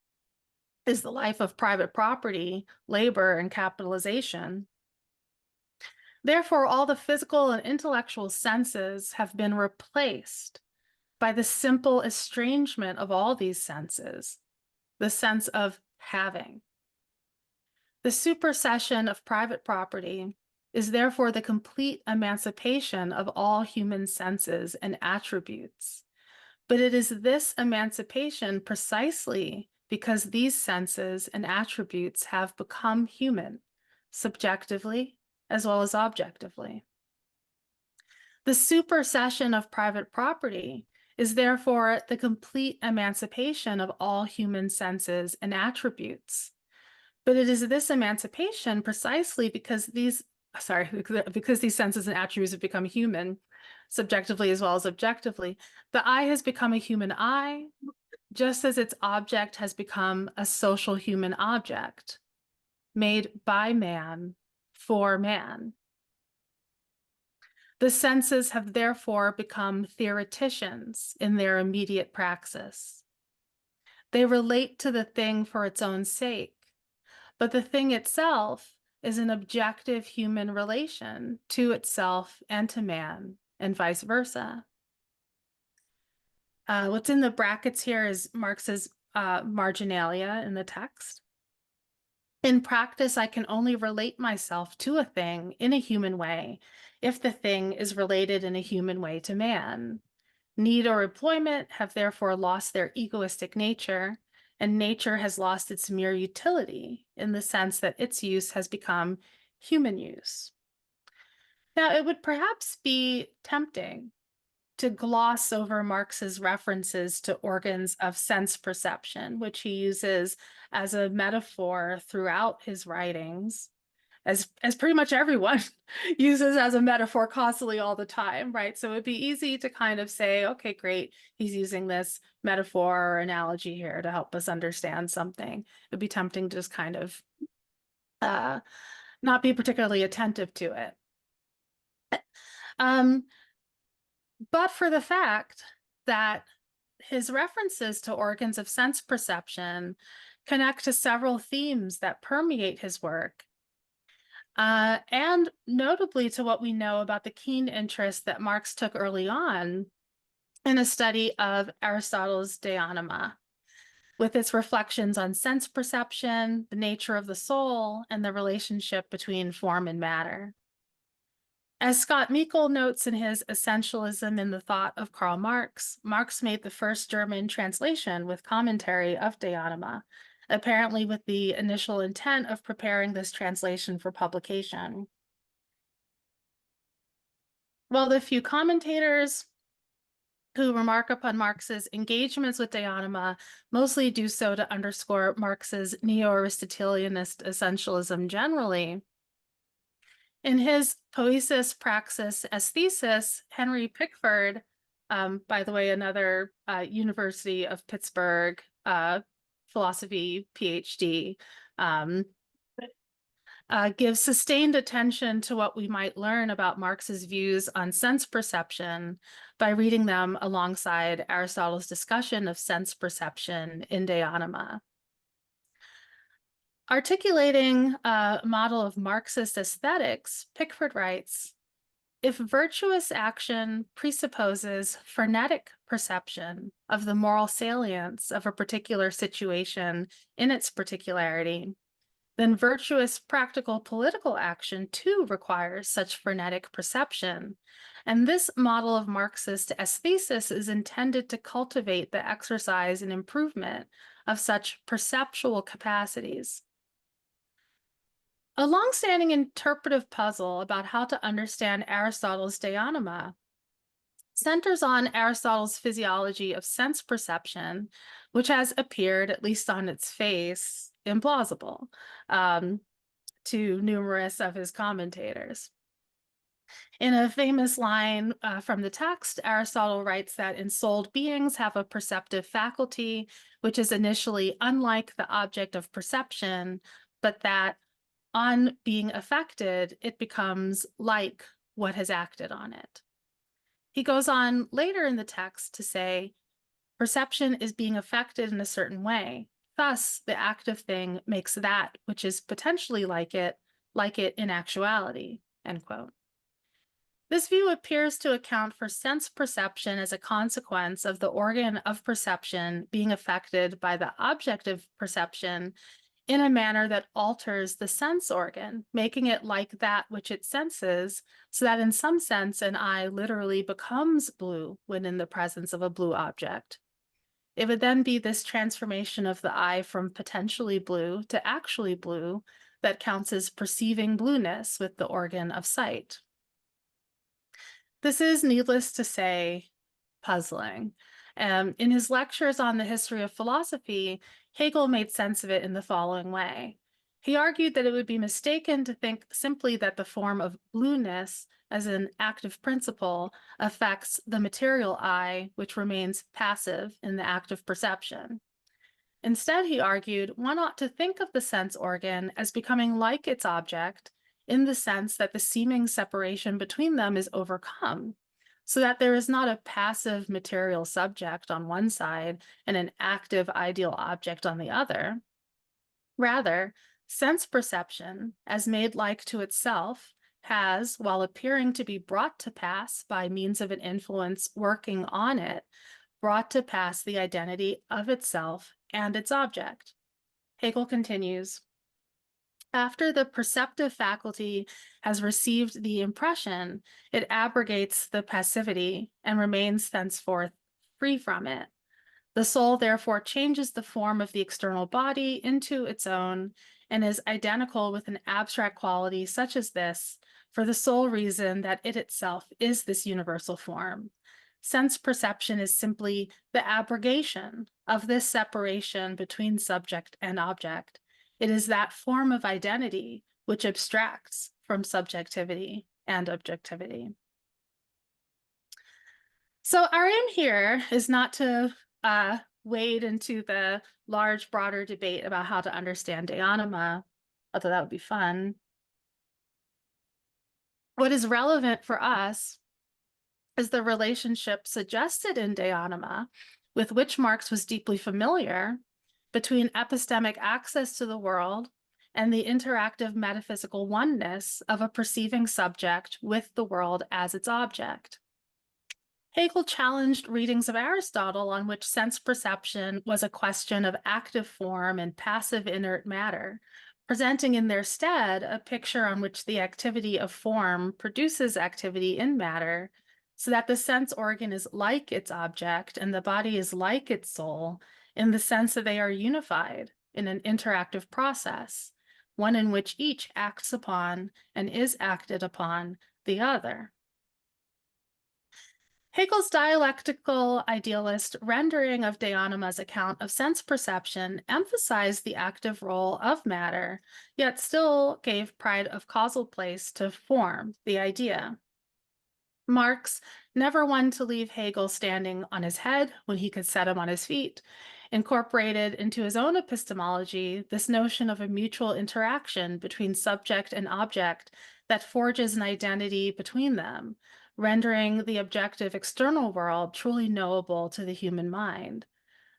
is the life of private property, labor, and capitalization, therefore, all the physical and intellectual senses have been replaced by the simple estrangement of all these senses, the sense of having. The supersession of private property is therefore the complete emancipation of all human senses and attributes. But it is this emancipation precisely because these senses and attributes have become human, subjectively as well as objectively. The supersession of private property is therefore the complete emancipation of all human senses and attributes. But it is this emancipation precisely because these senses and attributes have become human, subjectively as well as objectively. The eye has become a human eye, just as its object has become a social human object, made by man for man. The senses have therefore become theoreticians in their immediate praxis. They relate to the thing for its own sake, but the thing itself is an objective human relation to itself and to man, and vice versa. What's in the brackets here is Marx's marginalia in the text. In practice, I can only relate myself to a thing in a human way if the thing is related in a human way to man. Need or employment have therefore lost their egoistic nature, and nature has lost its mere utility in the sense that its use has become human use. Now, it would perhaps be tempting to gloss over Marx's references to organs of sense perception, which he uses as a metaphor throughout his writings, as pretty much everyone uses as a metaphor constantly all the time, right? So it'd be easy to kind of say, okay, great, he's using this metaphor or analogy here to help us understand something. It'd be tempting to just kind of not be particularly attentive to it. Um, but for the fact that his references to organs of sense perception connect to several themes that permeate his work, and notably to what we know about the keen interest that Marx took early on in a study of Aristotle's De Anima, with its reflections on sense perception, the nature of the soul, and the relationship between form and matter. As Scott Meikle notes in his Essentialism in the Thought of Karl Marx, Marx made the first German translation with commentary of De Anima, apparently with the initial intent of preparing this translation for publication. While the few commentators who remark upon Marx's engagements with De Anima mostly do so to underscore Marx's neo-Aristotelianist essentialism generally, in his Poesis Praxis Aesthesis, Henry Pickford, by the way, another University of Pittsburgh philosophy PhD, gives sustained attention to what we might learn about Marx's views on sense perception by reading them alongside Aristotle's discussion of sense perception in De Anima. Articulating a model of Marxist aesthetics, Pickford writes, if virtuous action presupposes frenetic perception of the moral salience of a particular situation in its particularity, then virtuous practical political action too requires such frenetic perception. And this model of Marxist aesthesis is intended to cultivate the exercise and improvement of such perceptual capacities. A long-standing interpretive puzzle about how to understand Aristotle's De Anima centers on Aristotle's physiology of sense perception, which has appeared, at least on its face, implausible to numerous of his commentators. In a famous line from the text, Aristotle writes that ensouled beings have a perceptive faculty, which is initially unlike the object of perception, but that on being affected, it becomes like what has acted on it. He goes on later in the text to say, perception is being affected in a certain way. Thus, the active thing makes that which is potentially like it in actuality, end quote. This view appears to account for sense perception as a consequence of the organ of perception being affected by the object of perception in a manner that alters the sense organ, making it like that which it senses, so that in some sense an eye literally becomes blue when in the presence of a blue object. It would then be this transformation of the eye from potentially blue to actually blue that counts as perceiving blueness with the organ of sight. This is, needless to say, puzzling. In his lectures on the history of philosophy, Hegel made sense of it in the following way. He argued that it would be mistaken to think simply that the form of blueness as an active principle affects the material eye, which remains passive in the act of perception. Instead, he argued, one ought to think of the sense organ as becoming like its object in the sense that the seeming separation between them is overcome, so that there is not a passive material subject on one side and an active ideal object on the other. Rather, sense perception, as made like to itself, has, while appearing to be brought to pass by means of an influence working on it, brought to pass the identity of itself and its object. Hegel continues, after the perceptive faculty has received the impression, it abrogates the passivity and remains thenceforth free from it. The soul therefore changes the form of the external body into its own and is identical with an abstract quality such as this for the sole reason that it itself is this universal form. Sense perception is simply the abrogation of this separation between subject and object. It is that form of identity which abstracts from subjectivity and objectivity. So our aim here is not to wade into the large, broader debate about how to understand Dhyānama, although that would be fun. What is relevant for us is the relationship suggested in Dhyānama, with which Marx was deeply familiar, between epistemic access to the world and the interactive metaphysical oneness of a perceiving subject with the world as its object. Hegel challenged readings of Aristotle on which sense perception was a question of active form and passive inert matter, presenting in their stead a picture on which the activity of form produces activity in matter, so that the sense organ is like its object and the body is like its soul, in the sense that they are unified in an interactive process, one in which each acts upon and is acted upon the other. Hegel's dialectical idealist rendering of Dhyānama's account of sense perception emphasized the active role of matter, yet still gave pride of causal place to form, the idea. Marx, never one to leave Hegel standing on his head when he could set him on his feet, incorporated into his own epistemology this notion of a mutual interaction between subject and object that forges an identity between them, rendering the objective external world truly knowable to the human mind.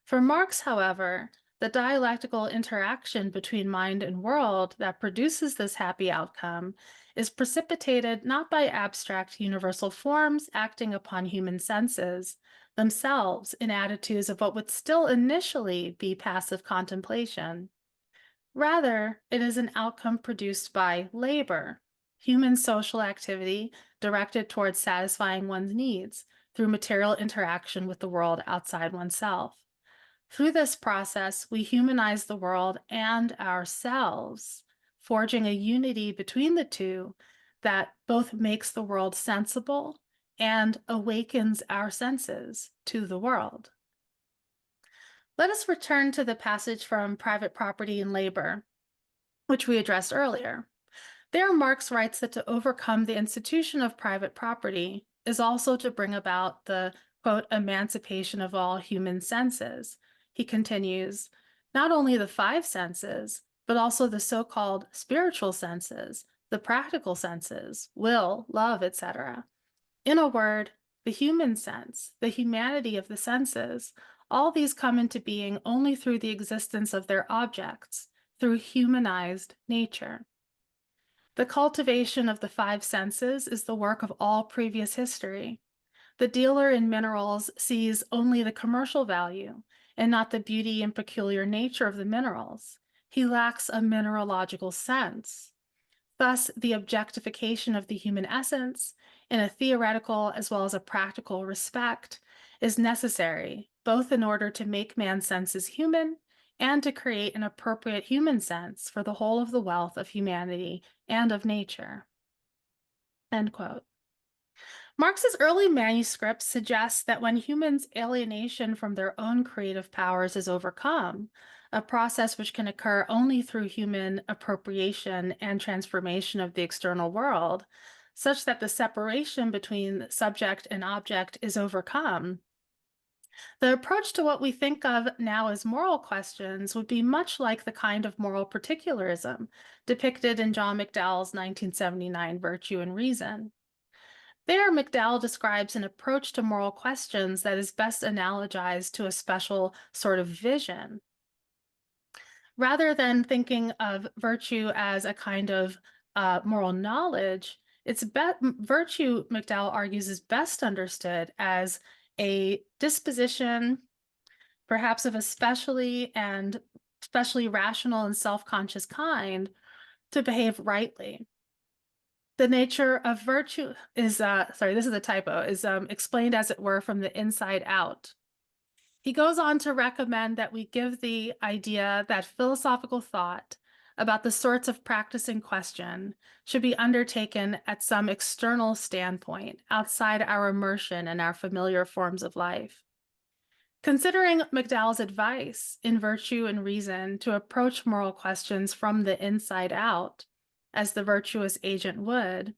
For Marx, however, the dialectical interaction between mind and world that produces this happy outcome is precipitated not by abstract universal forms acting upon human senses, themselves in attitudes of what would still initially be passive contemplation. Rather, it is an outcome produced by labor, human social activity directed towards satisfying one's needs through material interaction with the world outside oneself. Through this process, we humanize the world and ourselves, forging a unity between the two that both makes the world sensible and awakens our senses to the world. Let us return to the passage from Private Property and Labor, which we addressed earlier. There, Marx writes that to overcome the institution of private property is also to bring about the, quote, emancipation of all human senses. He continues, not only the five senses, but also the so-called spiritual senses, the practical senses, will, love, etc. In a word, the human sense, the humanity of the senses, all these come into being only through the existence of their objects, through humanized nature. The cultivation of the five senses is the work of all previous history. The dealer in minerals sees only the commercial value and not the beauty and peculiar nature of the minerals. He lacks a mineralogical sense. Thus, the objectification of the human essence, in a theoretical as well as a practical respect, is necessary, both in order to make man's senses human and to create an appropriate human sense for the whole of the wealth of humanity and of nature. End quote. Marx's early manuscripts suggest that when humans' alienation from their own creative powers is overcome, a process which can occur only through human appropriation and transformation of the external world, such that the separation between subject and object is overcome, the approach to what we think of now as moral questions would be much like the kind of moral particularism depicted in John McDowell's 1979 Virtue and Reason. There, McDowell describes an approach to moral questions that is best analogized to a special sort of vision. Rather than thinking of virtue as a kind of moral knowledge, virtue, McDowell argues, is best understood as a disposition, perhaps of a specially rational and self-conscious kind, to behave rightly. The nature of virtue is, sorry, this is a typo, is explained, as it were, from the inside out. He goes on to recommend that we give the idea that philosophical thought about the sorts of practice in question should be undertaken at some external standpoint outside our immersion and our familiar forms of life. Considering McDowell's advice in Virtue and Reason to approach moral questions from the inside out, as the virtuous agent would,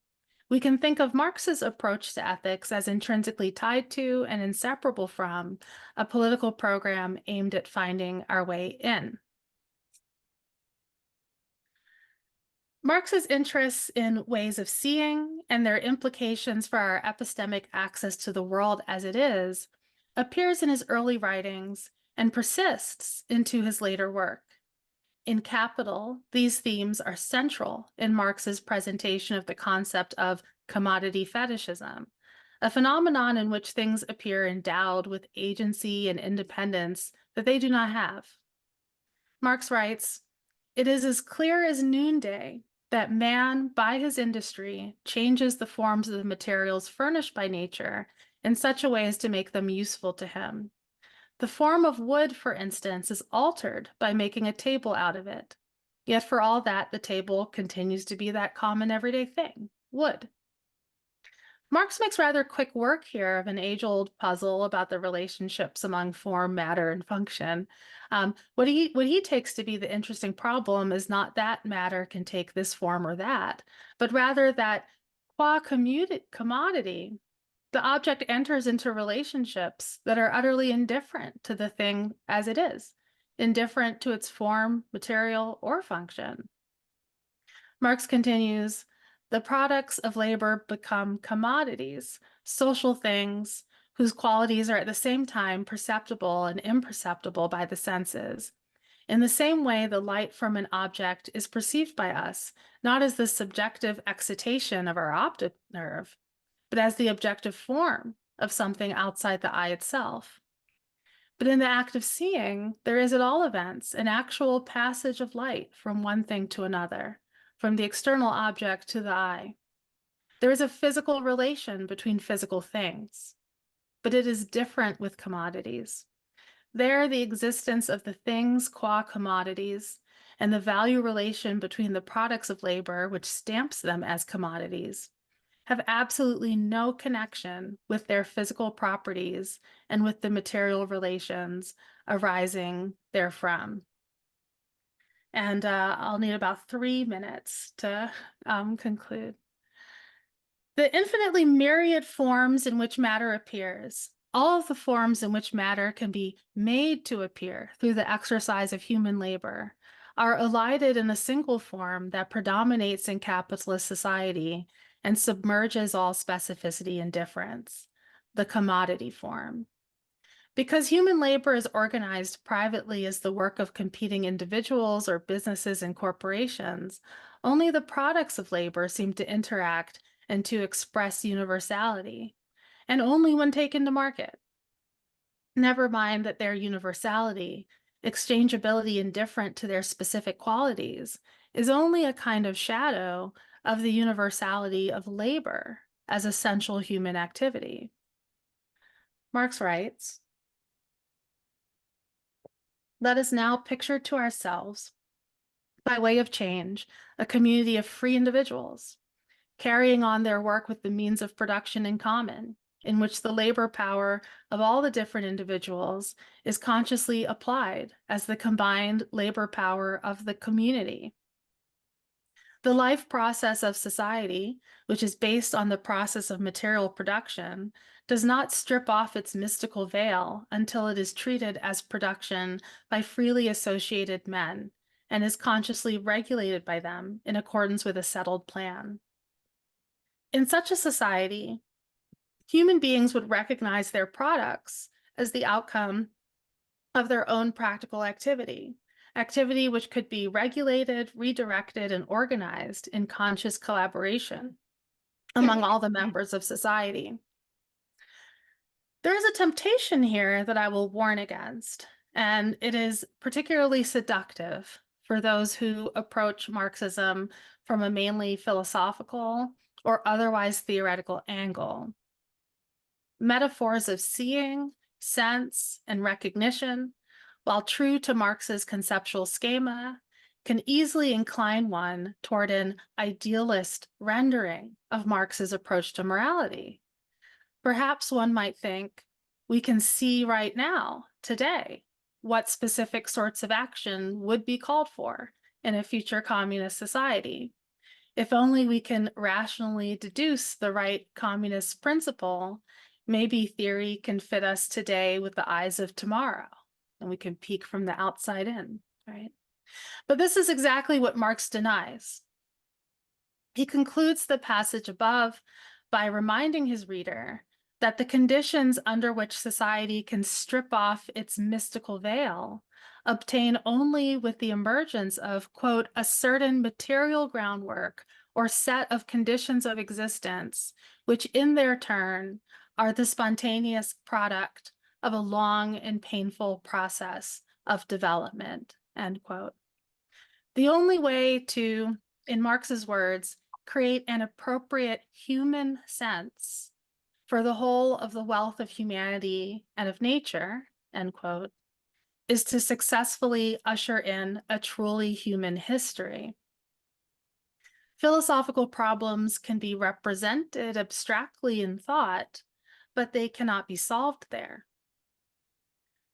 we can think of Marx's approach to ethics as intrinsically tied to and inseparable from a political program aimed at finding our way in. Marx's interests in ways of seeing and their implications for our epistemic access to the world as it is appears in his early writings and persists into his later work. In Capital, these themes are central in Marx's presentation of the concept of commodity fetishism, a phenomenon in which things appear endowed with agency and independence that they do not have. Marx writes, "It is as clear as noonday that man, by his industry, changes the forms of the materials furnished by nature in such a way as to make them useful to him. The form of wood, for instance, is altered by making a table out of it. Yet for all that, the table continues to be that common everyday thing, wood." Marx makes rather quick work here of an age-old puzzle about the relationships among form, matter, and function. What he takes to be the interesting problem is not that matter can take this form or that, but rather that qua commodity, the object enters into relationships that are utterly indifferent to the thing as it is, indifferent to its form, material, or function. Marx continues, "The products of labor become commodities, social things, whose qualities are at the same time perceptible and imperceptible by the senses. In the same way, the light from an object is perceived by us, not as the subjective excitation of our optic nerve, but as the objective form of something outside the eye itself. But in the act of seeing, there is at all events an actual passage of light from one thing to another, from the external object to the eye. There is a physical relation between physical things, but it is different with commodities. There, the existence of the things qua commodities and the value relation between the products of labor, which stamps them as commodities, have absolutely no connection with their physical properties and with the material relations arising therefrom." And I'll need about 3 minutes to conclude. "The infinitely myriad forms in which matter appears, all of the forms in which matter can be made to appear through the exercise of human labor, are elided in a single form that predominates in capitalist society and submerges all specificity and difference, the commodity form. Because human labor is organized privately as the work of competing individuals or businesses and corporations, only the products of labor seem to interact and to express universality, and only when taken to market. Never mind that their universality, exchangeability indifferent to their specific qualities, is only a kind of shadow of the universality of labor as essential human activity." Marx writes, "Let us now picture to ourselves, by way of change, a community of free individuals, carrying on their work with the means of production in common, in which the labor power of all the different individuals is consciously applied as the combined labor power of the community. The life process of society, which is based on the process of material production, does not strip off its mystical veil until it is treated as production by freely associated men and is consciously regulated by them in accordance with a settled plan. In such a society, human beings would recognize their products as the outcome of their own practical activity, activity which could be regulated, redirected, and organized in conscious collaboration among all the members of society. There is a temptation here that I will warn against, and it is particularly seductive for those who approach Marxism from a mainly philosophical or otherwise theoretical angle. Metaphors of seeing sense, and recognition, while true to Marx's conceptual schema, can easily incline one toward an idealist rendering of Marx's approach to morality. Perhaps one might think, we can see right now, today, what specific sorts of action would be called for in a future communist society. If only we can rationally deduce the right communist principle, maybe theory can fit us today with the eyes of tomorrow, and we can peek from the outside in, right? But this is exactly what Marx denies. He concludes the passage above by reminding his reader that the conditions under which society can strip off its mystical veil obtain only with the emergence of, quote, a certain material groundwork or set of conditions of existence, which in their turn are the spontaneous product of a long and painful process of development, end quote. The only way to, in Marx's words, create an appropriate human sense for the whole of the wealth of humanity and of nature, end quote, is to successfully usher in a truly human history. Philosophical problems can be represented abstractly in thought, but they cannot be solved there.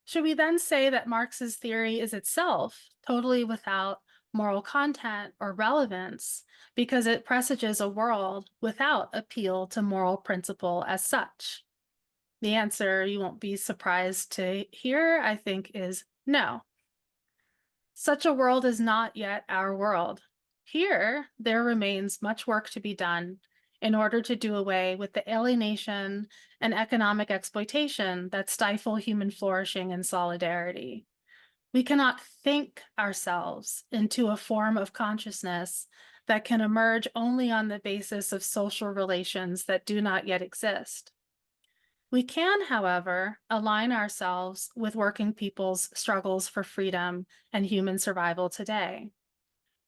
Should we then say that Marx's theory is itself totally without moral content or relevance because it presages a world without appeal to moral principle as such? The answer, you won't be surprised to hear, I think, is no. Such a world is not yet our world. Here, there remains much work to be done in order to do away with the alienation and economic exploitation that stifle human flourishing and solidarity. We cannot think ourselves into a form of consciousness that can emerge only on the basis of social relations that do not yet exist. We can, however, align ourselves with working people's struggles for freedom and human survival today.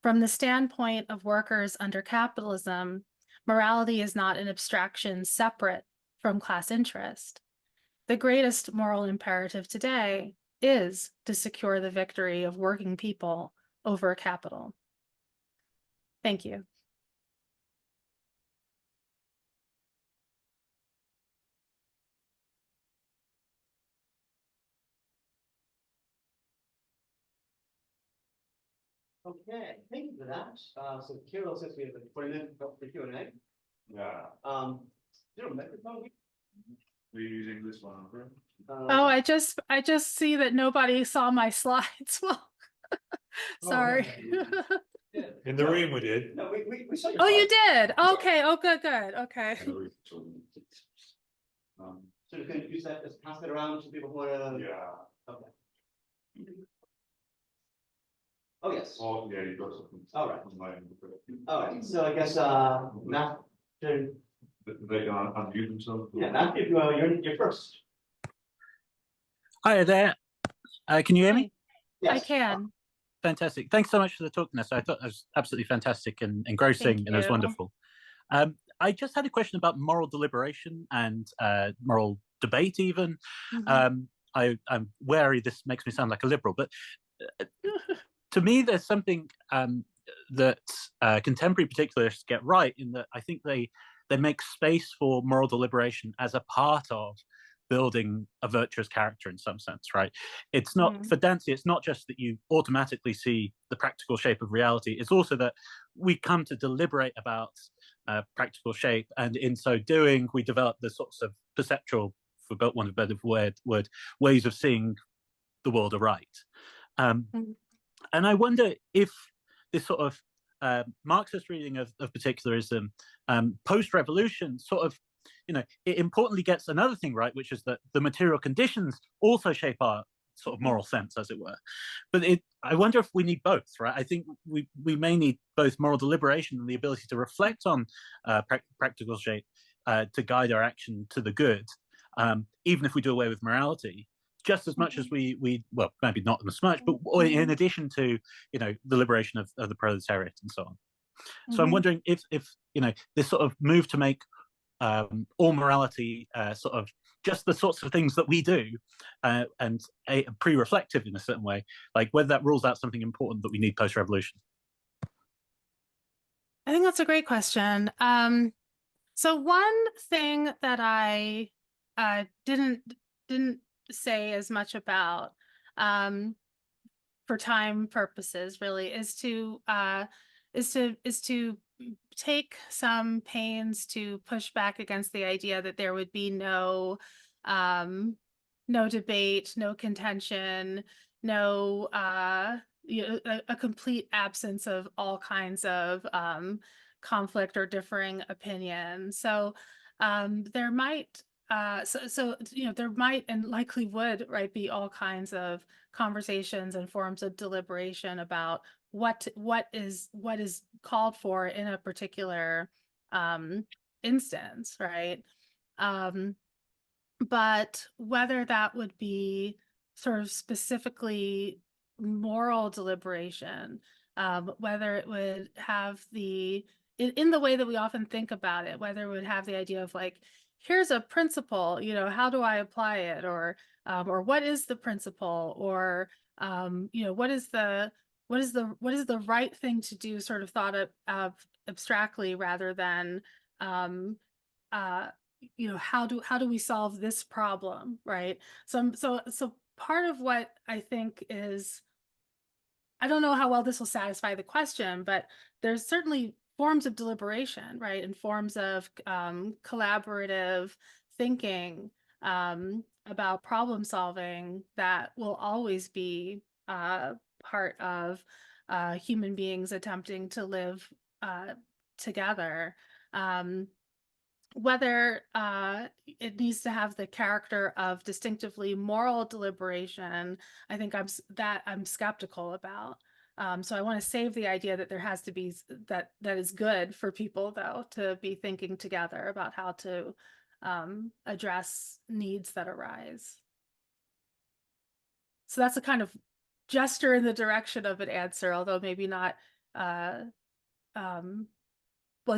From the standpoint of workers under capitalism, morality is not an abstraction separate from class interest. The greatest moral imperative today is to secure the victory of working people over capital. Thank you. Okay, thank you for that. So Kirill says we have 20 minutes for Q&A. Yeah. Is there a microphone? We're using this one, right? Oh, I just see that nobody saw my slides. Well, sorry. Yeah. In the room we did. No, we saw your Oh, you slides. did? Okay. Oh, good, good. Okay. So you can use that, just pass it around to people who are. Yeah. Okay. Oh, yes. Oh, yeah, you got something. All right. Online. All right, so I guess, Matt, They can unmute themselves. yeah, Matt, you're first. Hi there. Can you hear me? I Yes. can. Fantastic. Thanks so much for the talk, Vanessa. I thought that was absolutely fantastic and engrossing, Thank and it was you. wonderful. I just had a question about moral deliberation and moral debate, even. Mhm. I'm wary this makes me sound like a liberal, but to me, there's something that contemporary particularists get right in that I think they make space for moral deliberation as a part of building a virtuous character in some sense, right? It's not, for Dante, it's not just that you automatically see the practical shape of reality, it's also that we come to deliberate about practical shape, and in so doing, we develop the sorts of perceptual, for want of a better word, ways of seeing the world aright. And I wonder if this sort of Marxist reading of particularism post-revolution sort of, it importantly gets another thing right, which is that the material conditions also shape our sort of moral sense, as it were. But I wonder if we need both, right? I think we may need both moral deliberation and the ability to reflect on practical shape to guide our action to the good, even if we do away with morality, just as much as we well, maybe not as much, but in addition to, the liberation of the proletariat and so on. So I'm wondering if this sort of move to make all morality sort of just the sorts of things that we do, and pre-reflective in a certain way, like whether that rules out something important that we need post-revolution. I think that's a great question. So one thing that I didn't say as much about, for time purposes, really, is to take some pains to push back against the idea that there would be no debate, no contention, no a complete absence of all kinds of conflict or differing opinion. So there might there might and likely would, right, be all kinds of conversations and forms of deliberation about what is called for in a particular instance, right? But whether that would be sort of specifically moral deliberation, whether it would have in the way that we often think about it, whether it would have the idea of like, here's a principle, how do I apply it? Or what is the principle? Or, what is the right thing to do, sort of thought of abstractly, rather than, how do we solve this problem, right? So part of what I think is, I don't know how well this will satisfy the question, but there's certainly forms of deliberation, right, and forms of collaborative thinking about problem solving that will always be part of human beings attempting to live together. Whether it needs to have the character of distinctively moral deliberation, I think I'm skeptical about. So I want to save the idea that there has to be that is good for people, though, to be thinking together about how to address needs that arise. So that's a kind of gesture in the direction of an answer, although maybe not. Well,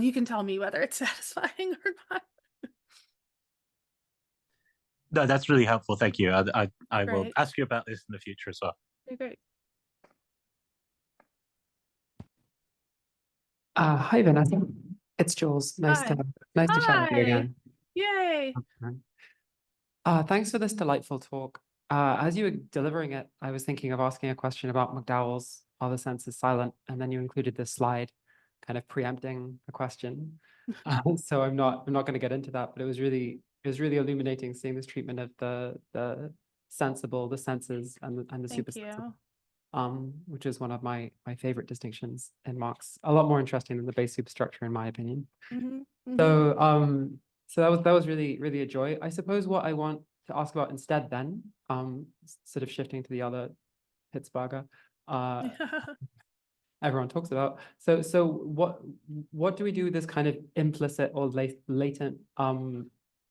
you can tell me whether it's satisfying or not. No, that's really helpful. Thank you. I will Great. ask you about this in the future as well. Okay, great. Hi, Vanessa. It's Jules. Nice Hi. to chat with you Hi. again. Yay. Thanks for this delightful talk. As you were delivering it, I was thinking of asking a question about McDowell's "Are the senses silent?" and then you included this slide, kind of preempting the question. So I'm not going to get into that, but it was really illuminating seeing this treatment of the sensible, the senses, and the Thank supersensible. you. Which is one of my favorite distinctions in Marx. A lot more interesting than the base superstructure, in my opinion. So that was really a joy. I suppose what I want to ask about instead, then, sort of shifting to the other Pittsburgher, everyone talks about. So what do we do with this kind of implicit or latent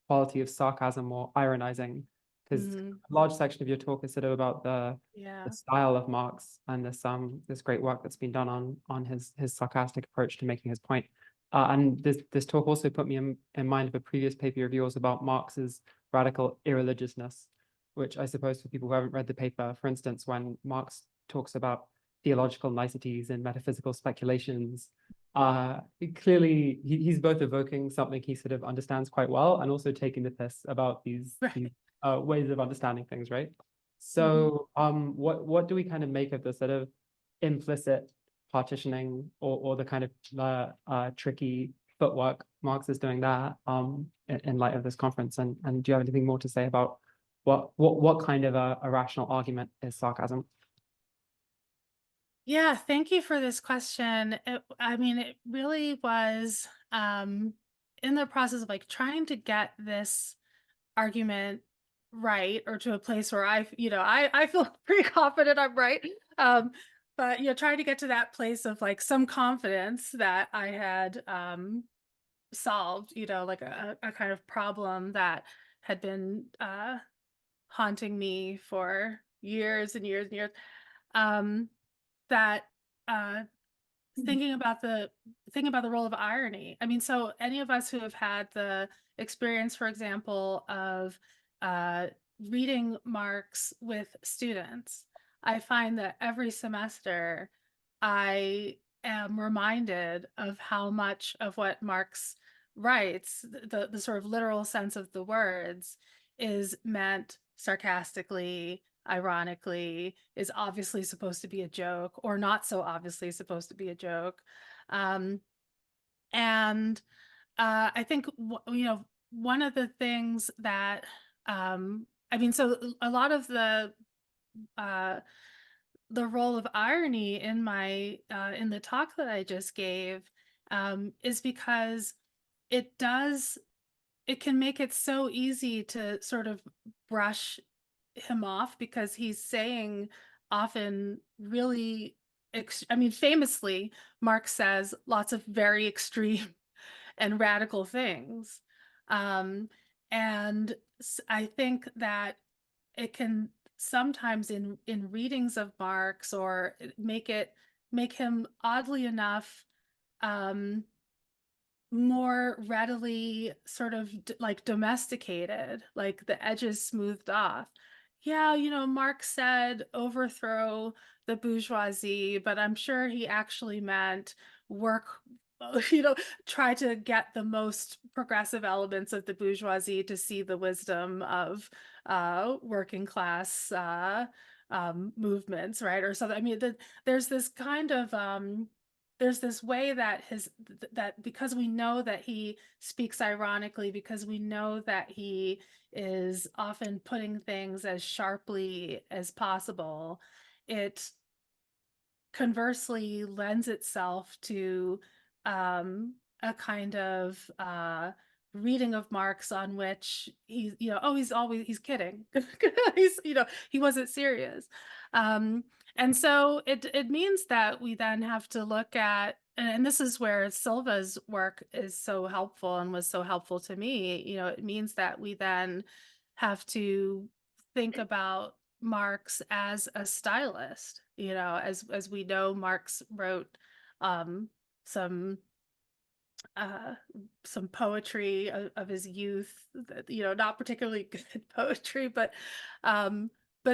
quality of sarcasm or ironizing? Because a large section of your talk is sort of about the style of Marx and this great work that's been done on his sarcastic approach to making his point. And this talk also put me in mind of a previous paper of yours about Marx's radical irreligiousness, which I suppose for people who haven't read the paper, for instance, when Marx talks about theological niceties and metaphysical speculations, clearly he's both evoking something he sort of understands quite well and also taking the piss about these ways of understanding things, right? So what do we kind of make of the sort of implicit partitioning or the kind of tricky footwork Marx is doing there in light of this conference? And do you have anything more to say about what kind of a rational argument is sarcasm? Yeah, thank you for this question. It really was in the process of like trying to get this argument right, or to a place where I feel pretty confident I'm right. But trying to get to that place of like some confidence that I had solved, like a kind of problem that had been haunting me for years and years and years. That thinking about the role of irony. I mean, so any of us who have had the experience, for example, of reading Marx with students, I find that every semester I am reminded of how much of what Marx writes, the sort of literal sense of the words, is meant sarcastically, ironically, is obviously supposed to be a joke, or not so obviously supposed to be a joke. And I think, one of the things that, I mean, so a lot of the role of irony in my in the talk that I just gave is because it can make it so easy to sort of brush him off, because he's saying often really, I mean, famously, Marx says lots of very extreme and radical things. And I think that it can sometimes in readings of Marx, or make him oddly enough more readily sort of like domesticated, like the edges smoothed off. Yeah, Marx said overthrow the bourgeoisie, but I'm sure he actually meant work, try to get the most progressive elements of the bourgeoisie to see the wisdom of working class movements, right? Or something. I mean, there's this kind of there's this way that that because we know that he speaks ironically, because we know that he is often putting things as sharply as possible, it conversely lends itself to a kind of reading of Marx on which he's, he's kidding. He's, he wasn't serious. And so it means that we then have to look at, and this is where Silva's work is so helpful and was so helpful to me, it means that we then have to think about Marx as a stylist, as we know, Marx wrote some poetry of his youth, not particularly good poetry, but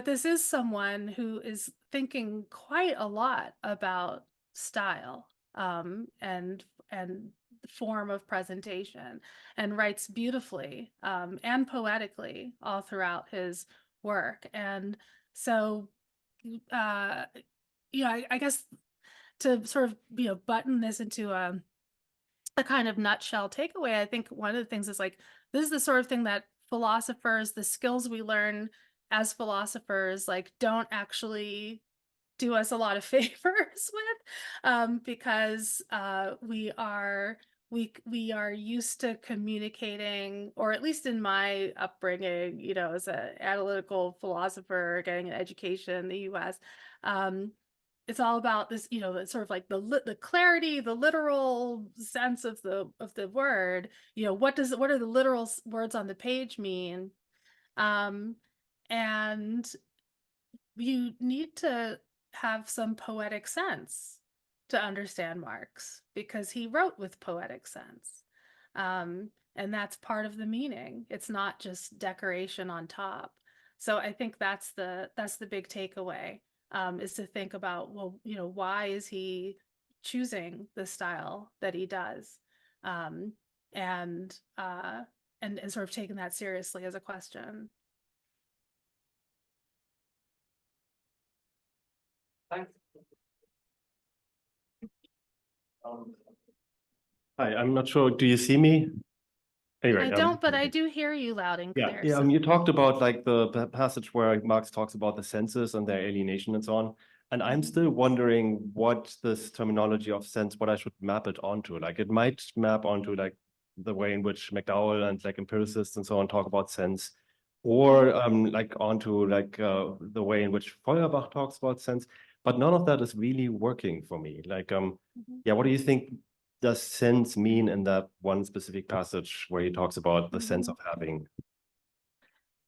this is someone who is thinking quite a lot about style and form of presentation, and writes beautifully and poetically all throughout his work. And so I guess to sort of button this into a kind of nutshell takeaway, I think one of the things is like, this is the sort of thing that philosophers, the skills we learn as philosophers, like, don't actually do us a lot of favors with, because we are used to communicating, or at least in my upbringing, as an analytical philosopher getting an education in the US, it's all about this, sort of like the clarity, the literal sense of the word. What are the literal words on the page mean? And you need to have some poetic sense to understand Marx, because he wrote with poetic sense. And that's part of the meaning. It's not just decoration on top. So I think that's the big takeaway, is to think about, well, why is he choosing the style that he does? And sort of taking that seriously as a question. Thanks. Hi, I'm not sure. Do you see me? Anyway, I don't, but I do hear you loud and yeah, clear. yeah. So. You talked about like the passage where Marx talks about the senses and their alienation and so on. And I'm still wondering what this terminology of sense, what I should map it onto. Like it might map onto like the way in which McDowell and like empiricists and so on talk about sense, or like onto like the way in which Feuerbach talks about sense. But none of that is really working for me. Like, yeah, what do you think does sense mean in that one specific passage where he talks about the sense of having?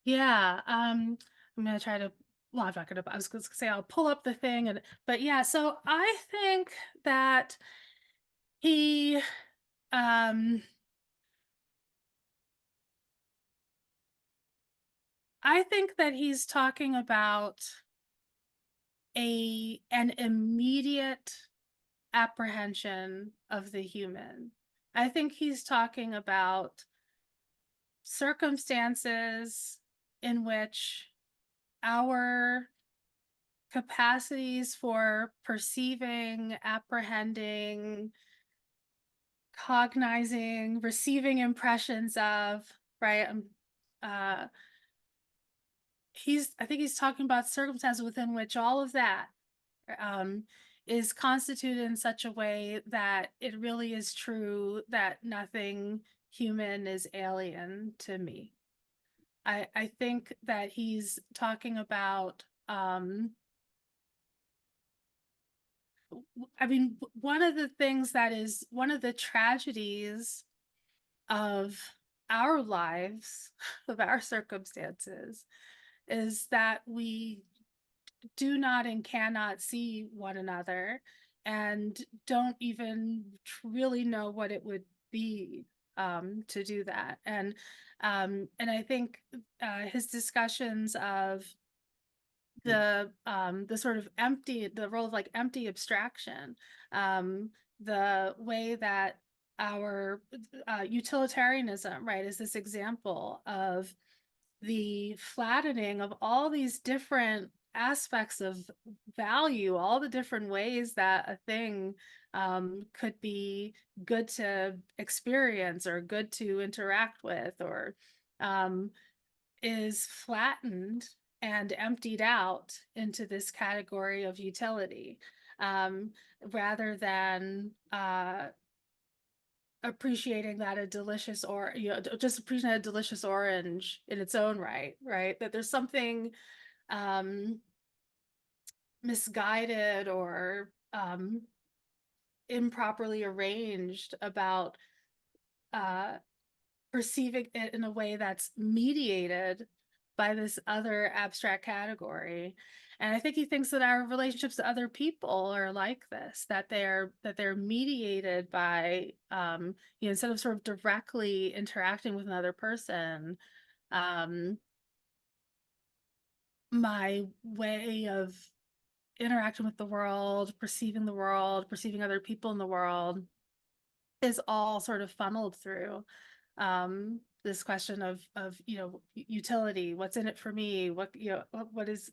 Yeah, I'm going to try to well, I'm not gonna, I was gonna say I'll pull up the thing, but yeah, so I think that he, I think that he's talking about an immediate apprehension of the human. I think he's talking about circumstances in which our capacities for perceiving, apprehending, cognizing, receiving impressions of, right? I think he's talking about circumstances within which all of that is constituted in such a way that it really is true that nothing human is alien to me. I think that he's talking about, I mean, one of the things that is one of the tragedies of our lives, of our circumstances, is that we do not and cannot see one another and don't even really know what it would be to do that. And I think his discussions of the sort of the role of like empty abstraction, the way that our utilitarianism, right, is this example of the flattening of all these different aspects of value, all the different ways that a thing could be good to experience or good to interact with, or is flattened and emptied out into this category of utility, rather than appreciating that a delicious, or just appreciating a delicious orange in its own right, that there's something misguided or improperly arranged about perceiving it in a way that's mediated by this other abstract category. And I think he thinks that our relationships to other people are like this, that they're mediated by, instead of sort of directly interacting with another person, my way of interacting with the world, perceiving other people in the world, is all sort of funneled through this question of utility. What's in it for me? What is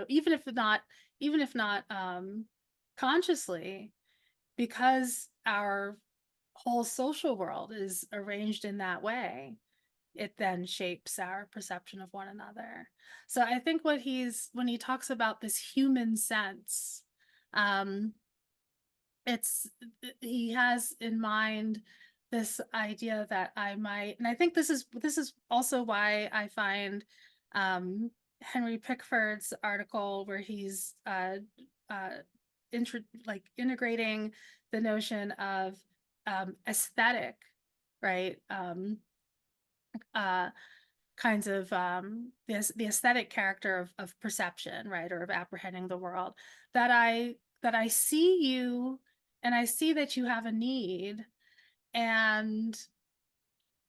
even if not consciously, because our whole social world is arranged in that way, it then shapes our perception of one another. So I think when he talks about this human sense, he has in mind this idea that I might, and I think this is also why I find Henry Pickford's article, where he's integrating the notion of aesthetic, right? Kinds of the aesthetic character of perception, right, or of apprehending the world, that I see you and I see that you have a need, and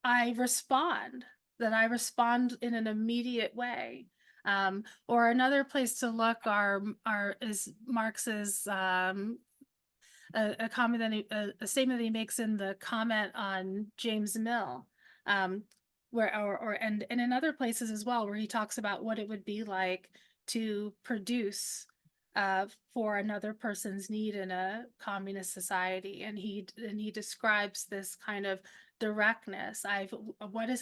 I respond in an immediate way. Or another place to look is Marx's a comment that a statement that he makes in the comment on James Mill, and in other places as well, where he talks about what it would be like to produce for another person's need in a communist society, and he describes this kind of directness.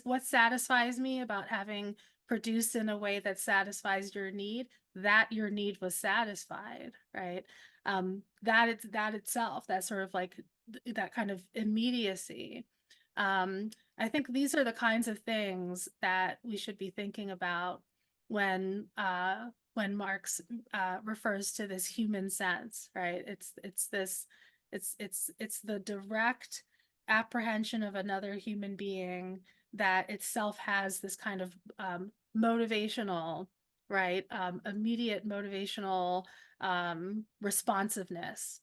What satisfies me about having produced in a way that satisfies your need, that your need was satisfied, right? That itself, that sort of like that kind of immediacy. I think these are the kinds of things that we should be thinking about when Marx refers to this human sense, right? It's the direct apprehension of another human being that itself has this kind of motivational right? Immediate motivational responsiveness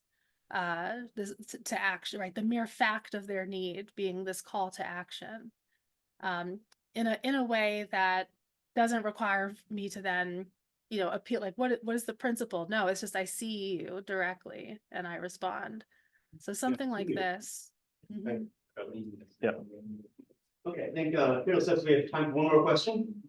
to action, right? The mere fact of their need being this call to action, in a way that doesn't require me to then, appeal, like, what is the principle? No, it's just I see you directly and I respond. So something like this. Mhm. Yeah. Okay, I think, Kirill says we have time for one more question.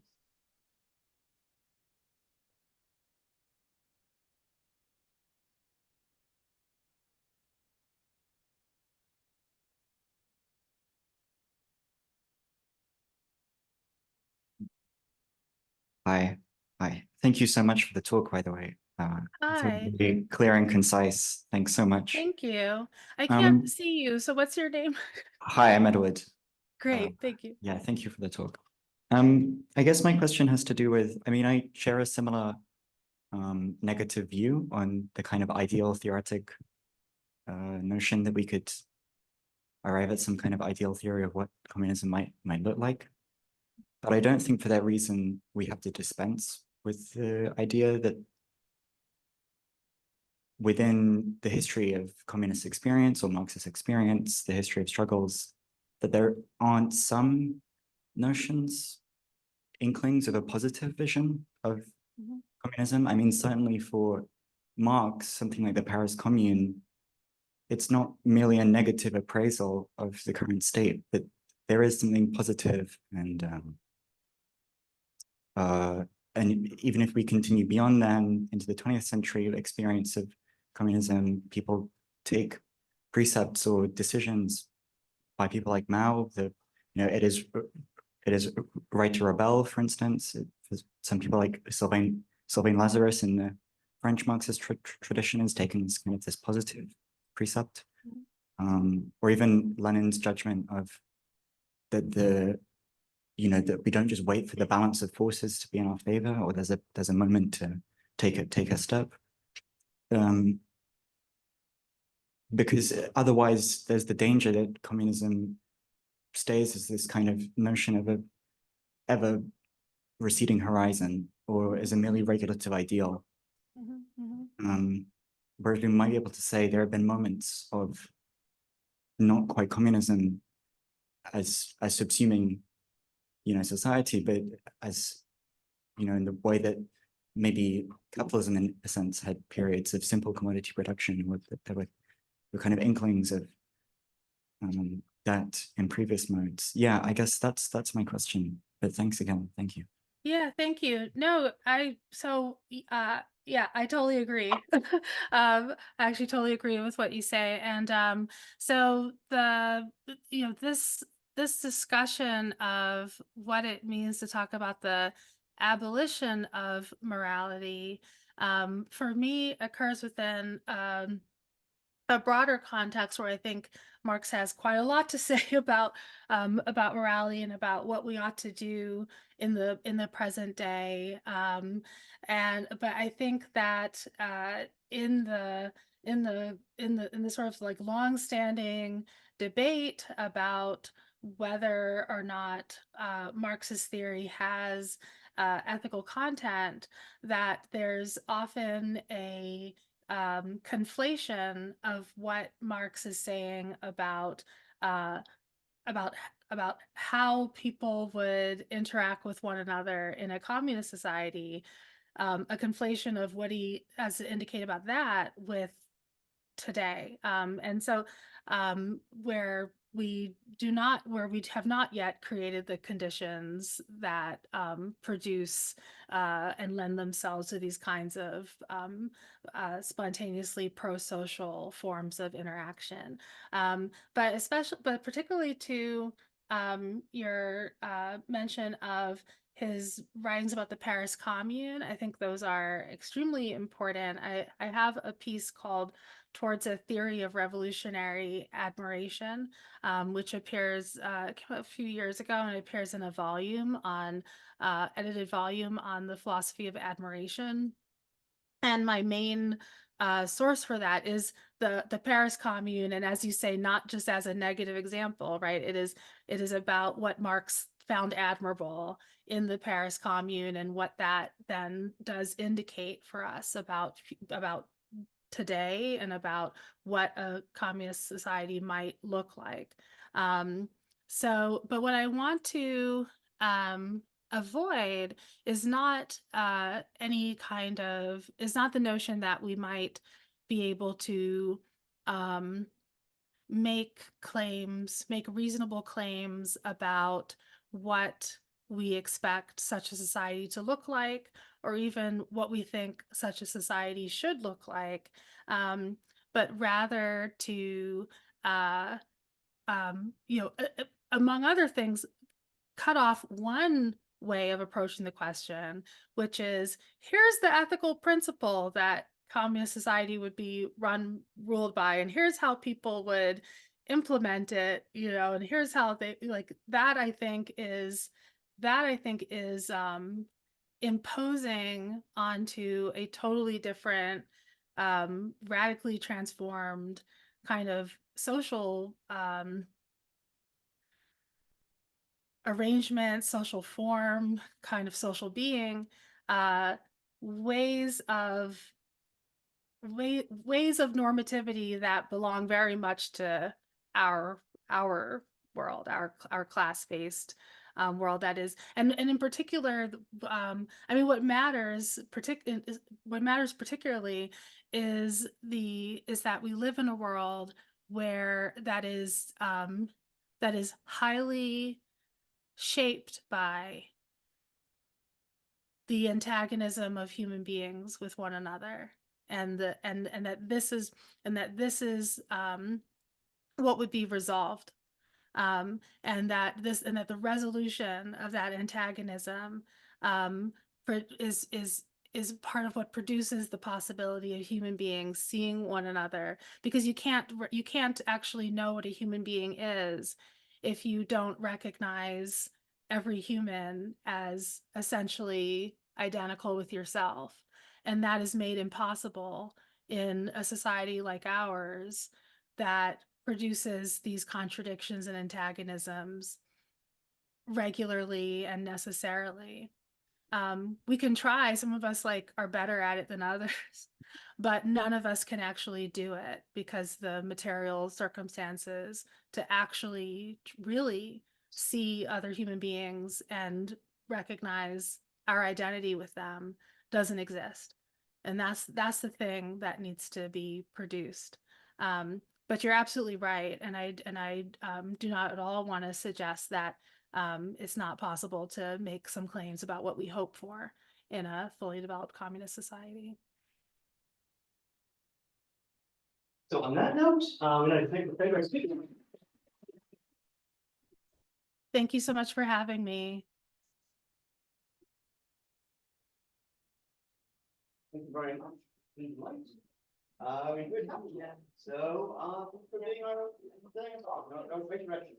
Hi, hi. Thank you so much for the talk, by the way. It's Hi, really clear and concise. Thanks so much. thank you. I Um, can't see you, so what's your name? Hi, I'm Edward. Great, thank you. Yeah, thank you for the talk. I guess my question has to do with, I mean, I share a similar negative view on the kind of ideal theoretic notion that we could arrive at some kind of ideal theory of what communism might look like. But I don't think for that reason we have to dispense with the idea that within the history of communist experience or Marxist experience, the history of struggles, that there aren't some notions, inklings of a positive vision of Mhm. communism. I mean, certainly for Marx, something like the Paris Commune, it's not merely a negative appraisal of the current state, but there is something positive and even if we continue beyond then into the 20th century experience of communism, people take precepts or decisions by people like Mao. It is right to rebel, for instance. For some people like Sylvain Lazarus in the French Marxist tradition is taken as kind of this positive precept, or even Lenin's judgment of that that we don't just wait for the balance of forces to be in our favor, or there's a moment to take a step. Because otherwise there's the danger that communism stays as this kind of notion of a ever receding horizon, or as a merely regulative ideal. Whereas we might be able to say there have been moments of not quite communism as subsuming society, but as in the way that maybe capitalism in a sense had periods of simple commodity production, where there were kind of inklings of that in previous modes. Yeah, I guess that's my question. But thanks again. Thank you. Yeah, thank you. No, yeah, I totally agree. I actually totally agree with what you say. And so this discussion of what it means to talk about the abolition of morality, for me occurs within a broader context where I think Marx has quite a lot to say about morality and about what we ought to do in the present day. But I think that in the sort of like long-standing debate about whether or not Marx's theory has ethical content, that there's often a conflation of what Marx is saying about how people would interact with one another in a communist society, a conflation of what he has to indicate about that with today. And so where we have not yet created the conditions that produce and lend themselves to these kinds of spontaneously pro-social forms of interaction. But particularly to your mention of his writings about the Paris Commune, I think those are extremely important. I have a piece called Towards a Theory of Revolutionary Admiration, which appears came out a few years ago, and it appears in a volume on edited volume on the philosophy of admiration. And my main source for that is the Paris Commune, and as you say, not just as a negative example, right? It is about what Marx found admirable in the Paris Commune, and what that then does indicate for us about today and about what a communist society might look like. But what I want to avoid is not is not the notion that we might be able to make reasonable claims about what we expect such a society to look like, or even what we think such a society should look like, but rather to, among other things, cut off one way of approaching the question, which is, here's the ethical principle that communist society would be ruled by, and here's how people would implement it, and here's how they like that. I think is imposing onto a totally different, radically transformed kind of social arrangement, social form, kind of social being, ways of normativity that belong very much to our world, our class-based world, that is, and in particular, I mean, what matters particularly is that we live in a world where that is highly shaped by the antagonism of human beings with one another, and that this is what would be resolved, and that the resolution of that antagonism is part of what produces the possibility of human beings seeing one another, because you can't actually know what a human being is if you don't recognize every human as essentially identical with yourself. And that is made impossible in a society like ours that produces these contradictions and antagonisms regularly and necessarily. We can try, some of us are better at it than others, but none of us can actually do it, because the material circumstances to actually really see other human beings and recognize our identity with them doesn't exist. And that's the thing that needs to be produced. But you're absolutely right, and I do not at all want to suggest that it's not possible to make some claims about what we hope for in a fully developed communist society. So on that note, we'd like to thank the favorite speaker. Thank you so much for having me. Thank you very much. We good have you. So, for being our no question.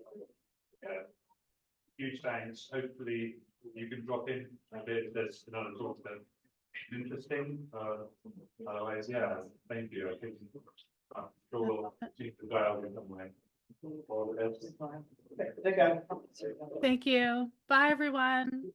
Huge thanks. Hopefully you can drop in a bit. There's another talk that interesting. Otherwise, yeah, thank you. I think I'm sure we'll see the dialogue in some way. Take care. Thank you. Bye, everyone.